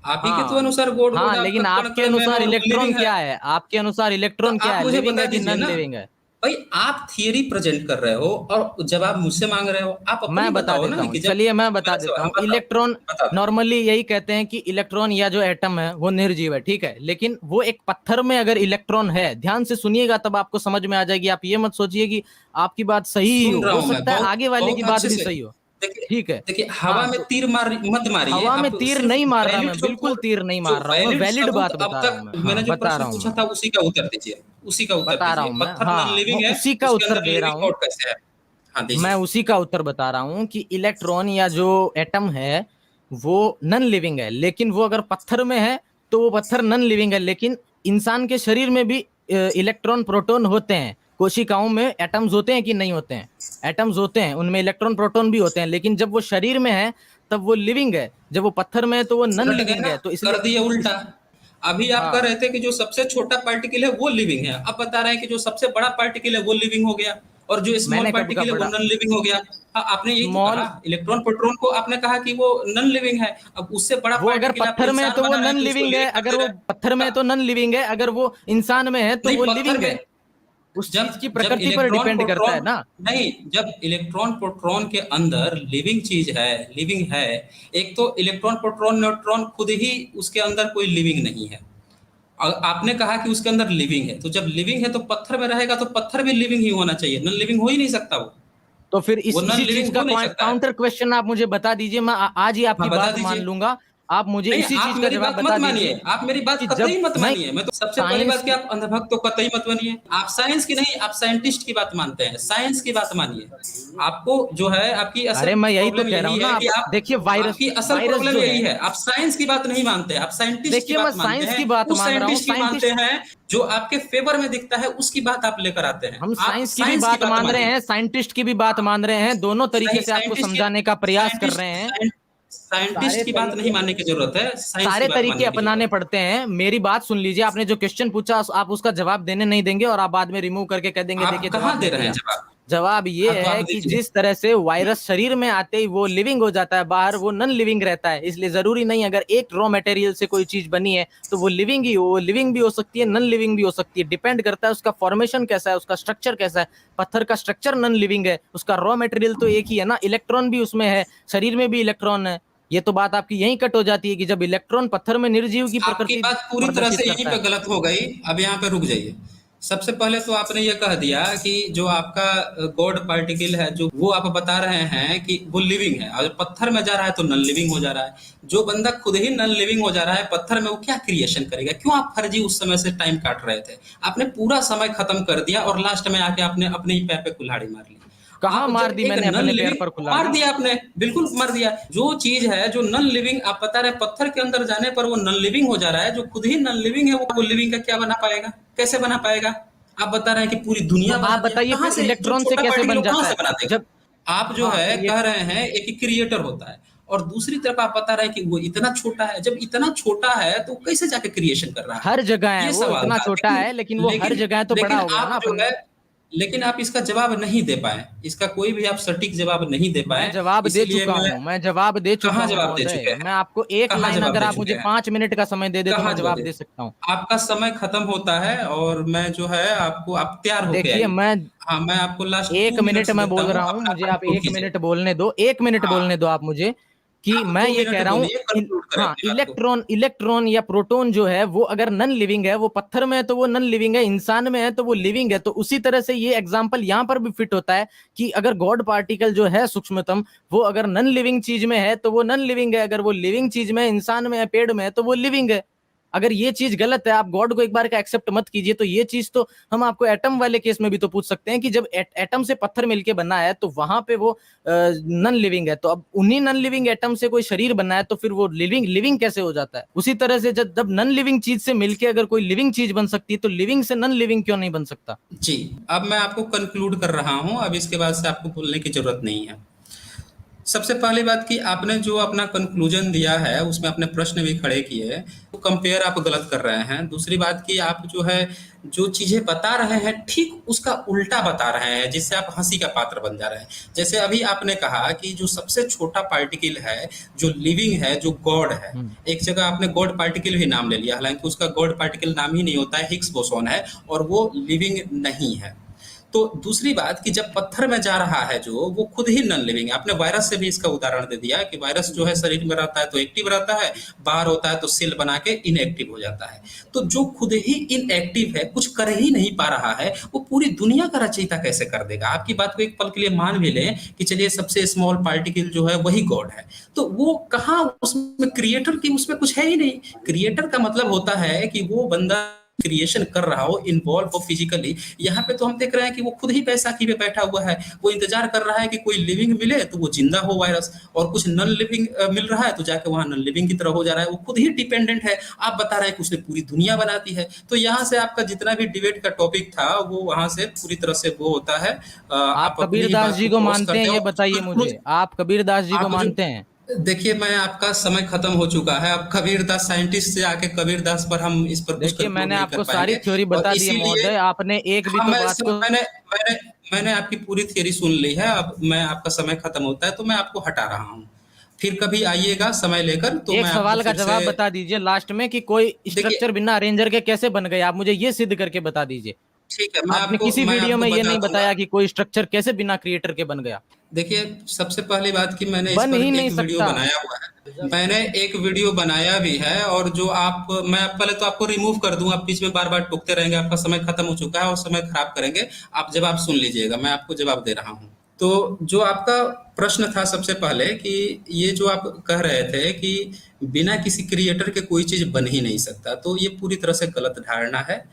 आप ही के तो हाँ अनुसार गॉड हाँ, आपका लेकिन आपके कण-कण में है अनुसार और वो इलेक्ट्रॉन लिविंग है। क्या है? आपके अनुसार तो इलेक्ट्रॉन क्या आप है, मुझे लिविंग बता है कि दीजिए नॉन ना, लिविंग है? भाई आप थियरी प्रेजेंट कर रहे हो और जब आप मुझसे मांग रहे हो, आप अपनी मैं बता बताओ देता ना हूँ, कि जब चलिए मैं बता मेरा देता सवाल, हूँ। हाँ बताओ, इलेक्ट्रॉन, बता दो। नॉर्मली यही कहते हैं कि इलेक्ट्रॉन या जो एटम है वो निर्जीव है, ठीक है। लेकिन वो एक पत्थर में अगर इलेक्ट्रॉन है, ध्यान से सुनिएगा तब आपको समझ में आ जाएगी। आप ये मत सोचिए कि आपकी बात सही ही सुन रहा हो हूँ मैं सकता है बहुत आगे वाले की बहुत बात अच्छे भी से। सही हो। देखिए, ठीक है। देखिए हवा हाँ, में तो तीर मत मारिए, हवा में आप तीर सिर्फ नहीं मार रहा वैलिड मैं, बिल्कुल सबूत, तीर नहीं जो मार रहा हूँ, मैं वैलिड वैलिड सबूत बात अब बता रहा हूँ। तक मैं मैंने हाँ, जो बता प्रश्न रहा हूँ पूछा मैं, था उसी का उत्तर दीजिए, उसी का उत्तर बता रहा दीजिए। हूँ मैं। पत्थर नॉन हाँ, मैं लिविंग है, उसी का उसके उत्तर अंदर दे रहा लिविंग हूँ। गॉड कैसे है? हाँ, मैं दीजिए। उसी का उत्तर बता रहा हूं कि इलेक्ट्रॉन या जो एटम है वो नॉन लिविंग है, लेकिन वो अगर पत्थर में है तो वो पत्थर नॉन लिविंग है। लेकिन इंसान के शरीर में भी इलेक्ट्रॉन प्रोटॉन होते हैं। कोशिकाओं में एटम्स होते हैं कि नहीं होते हैं? एटम्स होते हैं, उनमें इलेक्ट्रॉन प्रोटॉन भी होते हैं, लेकिन जब वो शरीर में है तब वो लिविंग है, जब वो पत्थर में है तो वो नॉन उलट गए लिविंग ना, है। तो कर इसलिए दिए उल्टा। अभी आप कह हाँ, रहे थे कि जो सबसे छोटा पार्टिकल है वो लिविंग है, अब बता रहे हैं कि जो सबसे बड़ा पार्टिकल है वो लिविंग हो गया और जो स्मॉल मैंने कब का पार्टिकल है वो बड़ा? नॉन लिविंग हो गया। हाँ, आपने यही तो कहा, स्मॉल, इलेक्ट्रॉन प्रोटॉन को आपने कहा कि वो नॉन लिविंग है। अब उससे बड़ा वो अगर पार्टिकल आप पत्थर में है इंसान तो वो बना रहे नॉन हैं तो उसको लिविंग है, लिविंग कर अगर दे वो रहे हैं। पत्थर में है तो नॉन लिविंग है, अगर वो इंसान में है तो नहीं, वो पत्थर लिविंग में है। उस चीज जब की जब प्रकृति पर इलेक्ट्रॉन डिपेंड करता है प्रोटॉन, ना। नहीं, जब इलेक्ट्रॉन प्रोटॉन के अंदर लिविंग चीज है, लिविंग है, एक तो इलेक्ट्रॉन प्रोटॉन न्यूट्रॉन खुद ही उसके अंदर कोई लिविंग नहीं है और आपने कहा कि उसके अंदर लिविंग है, तो जब लिविंग है तो पत्थर में रहेगा तो पत्थर भी लिविंग ही होना चाहिए, नॉन लिविंग हो ही नहीं सकता तो फिर वो नॉन इसी चीज लिविंग का हो नहीं सकता है। काउंटर क्वेश्चन आप मुझे बता दीजिए, मैं आज ही हाँ, आपकी बता बात मान दीजिए। लूंगा। आप मुझे नहीं, इसी आप चीज का मेरी जवाब बात मत बता मानिए, दीजिए आप मेरी बात कि कतई जब मत नहीं, मानिए। मैं तो सबसे पहली साइंस बात कि आप अंधभक्त तो कतई मत बनिए। आप साइंस की नहीं, आप साइंटिस्ट की बात मानते हैं, साइंस की बात मानिए। आपको जो है आपकी असल अरे मैं यही तो प्रॉब्लम कह रहा यही हूँ ना। है कि आप आप, देखिए, वायरस आपकी असल वायरस प्रॉब्लम जो यही है, है, आप साइंस की बात नहीं मानते, आप साइंटिस्ट की देखिए मैं बात मानते साइंस हैं। की बात उस मान रहा हूँ। साइंटिस्ट की मानते साइंटिस्ट, हैं जो आपके फेवर में दिखता है, उसकी बात आप लेकर आते हैं। हम आप साइंस की भी साइंस की बात बात मान रहे मानिए। हैं, साइंटिस्ट की भी बात मान रहे हैं, दोनों तरीके से आपको साइंटिस्ट की, समझाने का प्रयास कर साइंटिस्ट रहे हैं। सारे साइंटिस्ट की बात नहीं तरीके, मानने की जरूरत है, साइंस की सारे बात तरीके मानने की अपनाने जरूरत है। पड़ते हैं। मेरी बात सुन लीजिए, आपने जो क्वेश्चन पूछा आप उसका जवाब देने नहीं देंगे और आप बाद में रिमूव करके कह देंगे आप देखिए कहाँ जवाब दे नहीं रहे हैं दिया। जवाब? जवाब ये हाँ, तो आप है कि दीजिए। जिस तरह से वायरस शरीर में आते ही वो लिविंग हो जाता है, बाहर वो नॉन लिविंग रहता है। इसलिए जरूरी नहीं अगर एक रॉ मटेरियल से कोई चीज बनी है तो वो लिविंग ही हो, वो लिविंग भी हो सकती है, नॉन लिविंग भी हो सकती है। डिपेंड करता है उसका फॉर्मेशन कैसा है, उसका स्ट्रक्चर कैसा है। पत्थर का स्ट्रक्चर नॉन लिविंग है, उसका रॉ मटेरियल तो एक ही है ना, इलेक्ट्रॉन भी उसमें है, शरीर में भी इलेक्ट्रॉन है। ये तो बात आपकी यहीं कट हो जाती है कि जब इलेक्ट्रॉन पत्थर में निर्जीव की आपकी प्रकृति बात पूरी तरह प्रदर्शित से यहीं करता पे है। गलत हो गई। अब यहाँ पे रुक जाइए। सबसे पहले तो आपने ये कह दिया कि जो आपका गॉड पार्टिकल है, जो वो आप बता रहे हैं कि वो लिविंग है और पत्थर में जा रहा है तो नॉन लिविंग हो जा रहा है। जो बंदा खुद ही नॉन लिविंग हो जा रहा है पत्थर में, वो क्या क्रिएशन करेगा? क्यों आप फर्जी उस समय से टाइम काट रहे थे? आपने पूरा समय खत्म कर दिया और लास्ट में आके आपने अपने ही पैर पे कुल्हाड़ी मार ली। कहाँ आप मार जब दी एक मैंने नॉन अपने पैर लिविंग, पर मार कुल्हाड़ी? दिया आपने, बिल्कुल मार दिया। जो चीज है जो नॉन लिविंग, आप बता रहे पत्थर के अंदर जाने पर वो नॉन लिविंग हो जा रहा है, जो खुद ही नॉन लिविंग है वो लिविंग का क्या बना पाएगा? कैसे बना पाएगा? आप बता रहे हैं कि पूरी तो दुनिया बना आप दिया, बताइए कहाँ फिर से जो इलेक्ट्रॉन से छोटा कैसे पार्टिकल बन वो कहाँ जाता से है बना देगा? जब, आप जो हाँ है कहिए। कह रहे हैं एक क्रिएटर होता है और दूसरी तरफ आप बता रहे हैं कि वो इतना छोटा है। जब इतना छोटा है तो कैसे जाके क्रिएशन कर रहा है? हर जगह है, ये वो सवाल इतना था। छोटा है लेकिन वो हर लेकिन जगह है तो बड़ा लेकिन हो गया आप ना जो अपन। है लेकिन आप इसका जवाब नहीं दे पाए, इसका कोई भी आप सटीक जवाब नहीं दे मैं पाए। जवाब दे इसीलिए चुका मैं हूं, मैं जवाब दे चुका कहाँ हूं जवाब दे चुके महोदय। हैं? मैं आपको एक कहाँ लाइन, जवाब अगर दे आप चुके मुझे हैं? 5 मिनट का समय दे दे तो कहाँ मैं जवाब जवाब दे? दे सकता हूँ। आपका समय खत्म होता है और मैं जो है आपको, आप तैयार होके देखिए, आइए। मैं हाँ, मैं आपको लास्ट 1 2 मिनट मिनट्स मैं देता बोल हूँ, रहा हूँ, अपना मुझे आप कंक्लूड 1 कीजिए। मिनट बोलने दो, 1 मिनट हाँ, बोलने दो आप मुझे, कि आप मैं 2 ये मिनट कह रहा हूँ। बोलिए, कंक्लूड करें हाँ, अपनी बात को। इलेक्ट्रॉन इलेक्ट्रॉन या प्रोटॉन जो है वो अगर नन लिविंग है, वो पत्थर में है तो वो नन लिविंग है, इंसान में है तो वो लिविंग है। तो उसी तरह से ये एग्जांपल यहाँ पर भी फिट होता है कि अगर गॉड पार्टिकल जो है सूक्ष्मतम, वो अगर नन लिविंग चीज में है तो वो नन लिविंग है, अगर वो लिविंग चीज में है, इंसान में है, पेड़ में है, तो वो लिविंग है। अगर ये चीज गलत है, आप गॉड को एक बार का एक्सेप्ट मत कीजिए, तो ये चीज तो हम आपको एटम वाले केस में भी तो पूछ सकते हैं कि जब एटम से पत्थर मिलके बना है तो वहां पे वो नन लिविंग है। तो अब उन्हीं नन लिविंग एटम से कोई शरीर बना है तो फिर वो लिविंग लिविंग कैसे हो जाता है? उसी तरह से जब नन लिविंग चीज से मिलके अगर कोई लिविंग चीज बन सकती है, तो लिविंग से नन लिविंग क्यों नहीं बन सकता? जी, अब मैं आपको कंक्लूड कर रहा हूँ, अब इसके बाद से आपको बोलने की ज़रूरत नहीं है। सबसे पहली बात कि आपने जो अपना कंक्लूजन दिया है, उसमें अपने प्रश्न भी खड़े किए, तो कंपेयर आप गलत कर रहे हैं। दूसरी बात कि आप जो है, जो चीज़ें बता रहे हैं, ठीक उसका उल्टा बता रहे हैं, जिससे आप हँसी का पात्र बन जा रहे हैं। जैसे अभी आपने कहा कि जो सबसे छोटा पार्टिकल है, जो लिविंग है, जो गॉड है, एक जगह आपने गॉड पार्टिकल भी नाम ले लिया, हालांकि उसका गॉड पार्टिकल नाम ही नहीं होता है, हिग्स बोसॉन है, और वो लिविंग नहीं है। तो दूसरी बात कि जब पत्थर में जा रहा है जो, वो खुद ही नॉन लिविंग है। आपने वायरस से भी इसका उदाहरण दे दिया कि वायरस जो है शरीर में रहता है तो एक्टिव रहता है, बाहर होता है तो सेल बना के इनएक्टिव हो जाता है। तो जो खुद ही इनएक्टिव है, कुछ कर ही नहीं पा रहा है, वो पूरी दुनिया का रचयिता कैसे कर देगा? आपकी बात को एक पल के लिए मान भी लें कि चलिए सबसे स्मॉल पार्टिकल जो है वही गॉड है, तो वो कहाँ उसमें क्रिएटर की, उसमें कुछ है ही नहीं। क्रिएटर का मतलब होता है कि वो बंदा क्रिएशन कर रहा हो, इन्वॉल्व हो फिजिकली। यहाँ पे तो हम देख रहे हैं कि वो खुद ही बैसाखी पे बैठा हुआ है, वो इंतजार कर रहा है कि कोई लिविंग मिले तो वो जिंदा हो वायरस, और कुछ नॉन लिविंग मिल रहा है तो जाके वहां नॉन लिविंग की तरह हो जा रहा है। वो खुद ही डिपेंडेंट है। आप बता रहे हैं कि उसने पूरी दुनिया बना दी है। तो यहाँ से आपका जितना भी डिबेट का टॉपिक था वो वहां से पूरी तरह से वो होता है, आप आप अपनी ही कबीरदास बात जी को को क्रॉस मानते हैं, करते ये हो। बताइए मुझे, आप कबीरदास जी को आप जो मानते हैं? देखिए, मैं आपका समय खत्म हो चुका है। अब कबीरदास साइंटिस्ट से आके कबीरदास पर हम इस पर कुछ देखिए, कंक्लूड मैंने नहीं कर आपको सारी पाएंगे। थ्योरी और बता दी है इसीलिए महोदय, आपने एक भी हाँ, तो बात को। मैंने मैंने आपकी पूरी थियरी सुन ली है। अब मैं, आपका समय खत्म होता है तो मैं आपको हटा रहा हूँ। फिर कभी आइएगा समय लेकर तो एक मैं आपको सवाल का फिर से, जवाब बता दीजिए लास्ट में कि कोई देखिए, स्ट्रक्चर बिना अरेंजर के कैसे बन गए, आप मुझे ये सिद्ध करके बता दीजिए। ठीक है, आपने किसी मैं वीडियो आपको में ये बता नहीं दूंगा। बताया कि कोई स्ट्रक्चर कैसे बिना क्रिएटर के बन गया। देखिए, सबसे पहली बात कि मैंने इस बन पर ही नहीं एक वीडियो सकता। बनाया हुआ है, मैंने एक वीडियो बनाया भी है। और जो आप, मैं पहले तो आपको रिमूव कर दूंगा, आप बीच में बार बार टोकते रहेंगे, आपका समय खत्म हो चुका है और समय खराब करेंगे। आप जवाब सुन लीजिएगा, मैं आपको जवाब दे रहा हूँ। तो जो आपका प्रश्न था सबसे पहले कि ये जो आप कह रहे थे कि बिना किसी क्रिएटर के कोई चीज बन ही नहीं सकता, तो ये पूरी तरह से गलत धारणा है।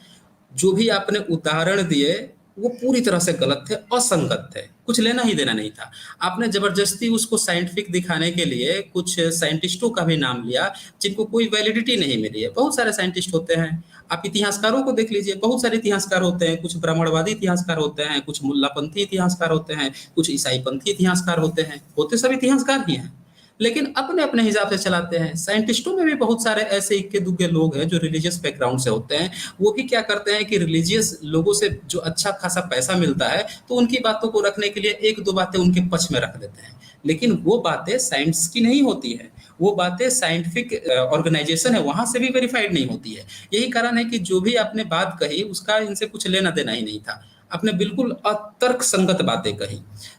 जो भी आपने उदाहरण दिए वो पूरी तरह से गलत थे, असंगत थे, कुछ लेना ही देना नहीं था। आपने जबरदस्ती उसको साइंटिफिक दिखाने के लिए कुछ साइंटिस्टों का भी नाम लिया, जिनको कोई वैलिडिटी नहीं मिली है। बहुत सारे साइंटिस्ट होते हैं, आप इतिहासकारों को देख लीजिए, बहुत सारे इतिहासकार होते हैं। कुछ ब्राह्मणवादी इतिहासकार होते हैं, कुछ मुल्लापंथी इतिहासकार होते हैं, कुछ ईसाईपंथी इतिहासकार होते हैं, होते सब इतिहासकार ही हैं, लेकिन अपने अपने हिसाब से चलाते हैं। साइंटिस्टों में भी बहुत सारे ऐसे इक्के दुग्गे लोग हैं जो रिलीजियस बैकग्राउंड से होते हैं। वो भी क्या करते हैं कि रिलीजियस लोगों से जो अच्छा खासा पैसा मिलता है, तो उनकी बातों को रखने के लिए एक दो बातें उनके पक्ष में रख देते हैं, लेकिन वो बातें साइंस की नहीं होती है। वो बातें साइंटिफिक ऑर्गेनाइजेशन है वहां से भी वेरीफाइड नहीं होती है। यही कारण है कि जो भी आपने बात कही उसका इनसे कुछ लेना देना ही नहीं था। आपने बिल्कुल अतर्क संगत बातें कही।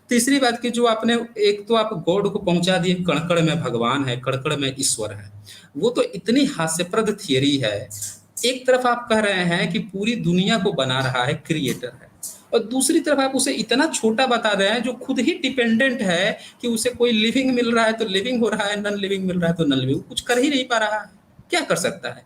तीसरी बात की जो आपने, एक तो आप गॉड को पहुंचा दिए कणकड़ में भगवान है, कणकड़ में ईश्वर है। वो तो इतनी हास्यप्रद थियरी है। एक तरफ आप कह रहे हैं कि पूरी दुनिया को बना रहा है क्रिएटर है, और दूसरी तरफ आप उसे इतना छोटा बता रहे हैं जो खुद ही डिपेंडेंट है कि उसे कोई लिविंग मिल रहा है तो लिविंग हो रहा है, नॉन लिविंग मिल रहा है तो नॉन लिविंग, कुछ कर ही नहीं पा रहा है। क्या कर सकता है?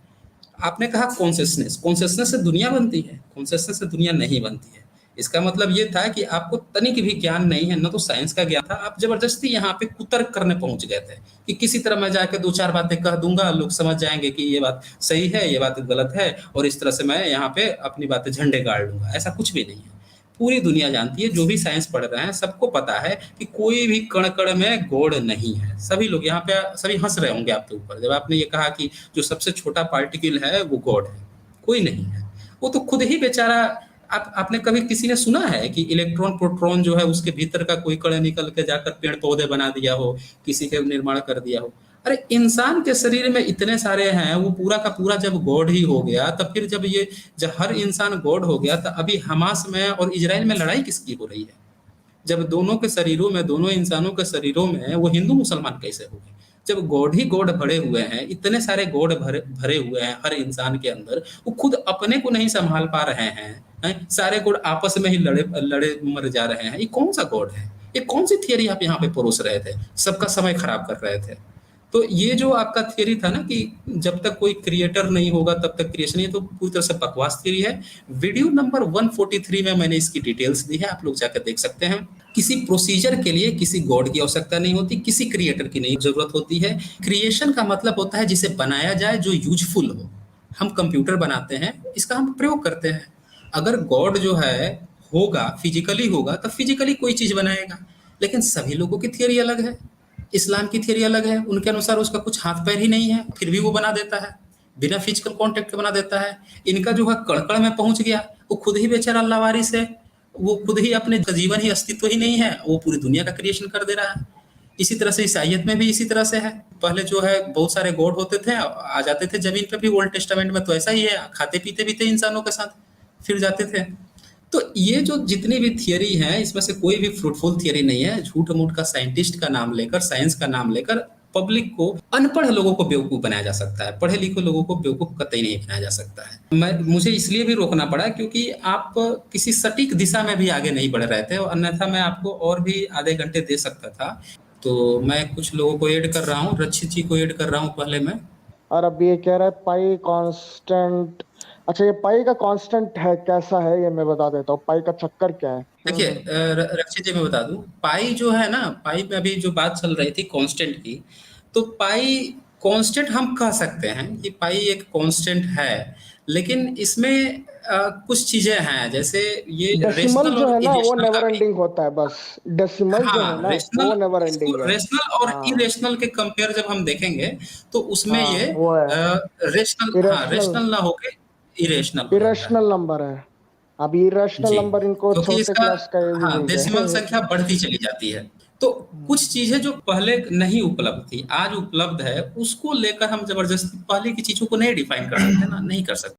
आपने कहा कॉन्शियसनेस, कॉन्शियसनेस से दुनिया बनती है, कॉन्शियसनेस से दुनिया नहीं बनती है। इसका मतलब ये था कि आपको तनिक भी ज्ञान नहीं है, न तो साइंस का ज्ञान था। आप जबरदस्ती यहाँ पे कुतर्क करने पहुंच गए थे कि किसी तरह मैं जाके दो चार बातें कह दूंगा, लोग समझ जाएंगे कि ये बात सही है, ये बात गलत है, और इस तरह से मैं यहाँ पे अपनी बातें झंडे गाड़ लूंगा। ऐसा कुछ भी नहीं है। पूरी दुनिया जानती है, जो भी साइंस पढ़ रहे हैं सबको पता है कि कोई भी कण कण में गॉड नहीं है। सभी लोग यहाँ पे सभी हंस रहे होंगे आपके ऊपर जब आपने ये कहा कि जो सबसे छोटा पार्टिकल है वो गॉड है। कोई नहीं है, वो तो खुद ही बेचारा। आपने कभी किसी ने सुना है कि इलेक्ट्रॉन प्रोटॉन जो है उसके भीतर का कोई कण निकल के जाकर पेड़ पौधे बना दिया हो, किसी के निर्माण कर दिया हो? अरे इंसान के शरीर में इतने सारे हैं, वो पूरा का पूरा जब गॉड ही हो गया, तब फिर जब हर इंसान गॉड हो गया, तो अभी हमास में और इजराइल में लड़ाई किसकी हो रही है? जब दोनों के शरीरों में, दोनों इंसानों के शरीरों में वो हिंदू मुसलमान कैसे हो गए? जब गॉड ही गॉड भरे हुए हैं, इतने सारे गॉड भरे हुए हैं हर इंसान के अंदर, वो खुद अपने को नहीं संभाल पा रहे हैं, सारे गॉड आपस में ही लड़े लड़े मर जा रहे हैं। ये कौन सा गॉड है? ये कौन सी थियरी आप यहाँ पे परोस रहे थे, सबका समय खराब कर रहे थे? तो ये जो आपका थियरी था ना कि जब तक कोई क्रिएटर नहीं होगा तब तक क्रिएशन, ये तो पूरी तरह से बकवास थियरी है। वीडियो नंबर 143 में मैंने इसकी डिटेल्स दी है, आप लोग जाकर देख सकते हैं। किसी प्रोसीजर के लिए किसी गॉड की आवश्यकता नहीं होती, किसी क्रिएटर की नहीं जरूरत होती है। क्रिएशन का मतलब होता है जिसे बनाया जाए, जो यूजफुल हो। हम कंप्यूटर बनाते हैं, इसका हम प्रयोग करते हैं। अगर गॉड जो है होगा, फिजिकली होगा, तो फिजिकली कोई चीज बनाएगा। लेकिन सभी लोगों की थियरी अलग है, इस्लाम की थियरी अलग है। उनके अनुसार उसका कुछ हाथ पैर ही नहीं है, फिर भी वो बना देता है, बिना फिजिकल कांटेक्ट के बना देता है। इनका जो है कड़कड़ में पहुंच गया, वो खुद ही बेचारा लावारिस है, वो खुद ही अपने जीवन ही अस्तित्व ही नहीं है, वो पूरी दुनिया का क्रिएशन कर दे रहा है। इसी तरह से ईसाइयत में भी इसी तरह से है। पहले जो है बहुत सारे गॉड होते थे, आ जाते थे जमीन पे भी। ओल्ड टेस्टामेंट में तो ऐसा ही है, खाते पीते भी थे इंसानों के साथ, फिर जाते थे। तो ये जो जितनी भी थियरी है, इसमें से कोई भी फ्रूटफुल थियरी नहीं है। झूठ मूठ का साइंटिस्ट का नाम लेकर, साइंस का नाम लेकर पब्लिक को, अनपढ़ लोगों को बेवकूफ बनाया जा सकता है, पढ़े लिखे लोगों को बेवकूफ कतई नहीं बनाया जा सकता है। मुझे इसलिए भी रोकना पड़ा क्योंकि आप किसी सटीक दिशा में भी आगे नहीं बढ़ रहे थे, और अन्यथा मैं आपको और भी आधे घंटे दे सकता था। तो मैं कुछ लोगों को ऐड कर रहा हूँ, रक्षित जी को ऐड कर रहा हूँ पहले मैं। और अब ये कह रहा है पाई कांस्टेंट। अच्छा, ये पाई का कांस्टेंट है, कैसा है ये मैं बता देता हूँ। पाई का चक्कर क्या है? देखिए रक्षित जी, मैं बता दूं, पाई जो है ना, पाई में अभी जो बात चल रही थी कांस्टेंट की, तो पाई कांस्टेंट हम कह सकते हैं कि पाई एक कांस्टेंट है। लेकिन इसमें कुछ चीजें हैं, जैसे ये डेसिमल रेशनल जो और है ना वो इरेशनल का नेवर भी। एंडिंग होता है, बस डेसिमल जो है हाँ, ना रेशनल, वो नेवर इसको एंडिंग है। रेशनल और हाँ इरेशनल के कंपेयर जब हम देखेंगे तो उसमें हाँ ये वो है रेशनल, हाँ इरेशनल। रेशनल ना होके इरेशनल हो जाता है। इरेशनल नंबर है। अब इरेशनल जी, नंबर इनको क्योंकि छोटे इसका, क्लास का ये भी हाँ, बोलते डेसिमल हैं। संख्या बढ़ती चली जाती है। तो कुछ चीजें जो पहले नहीं उपलब्ध थी, आज उपलब्ध है, उसको लेकर हम जबरदस्ती पहले की चीजों को नहीं डिफाइन कर सकते ना, नहीं कर सकते।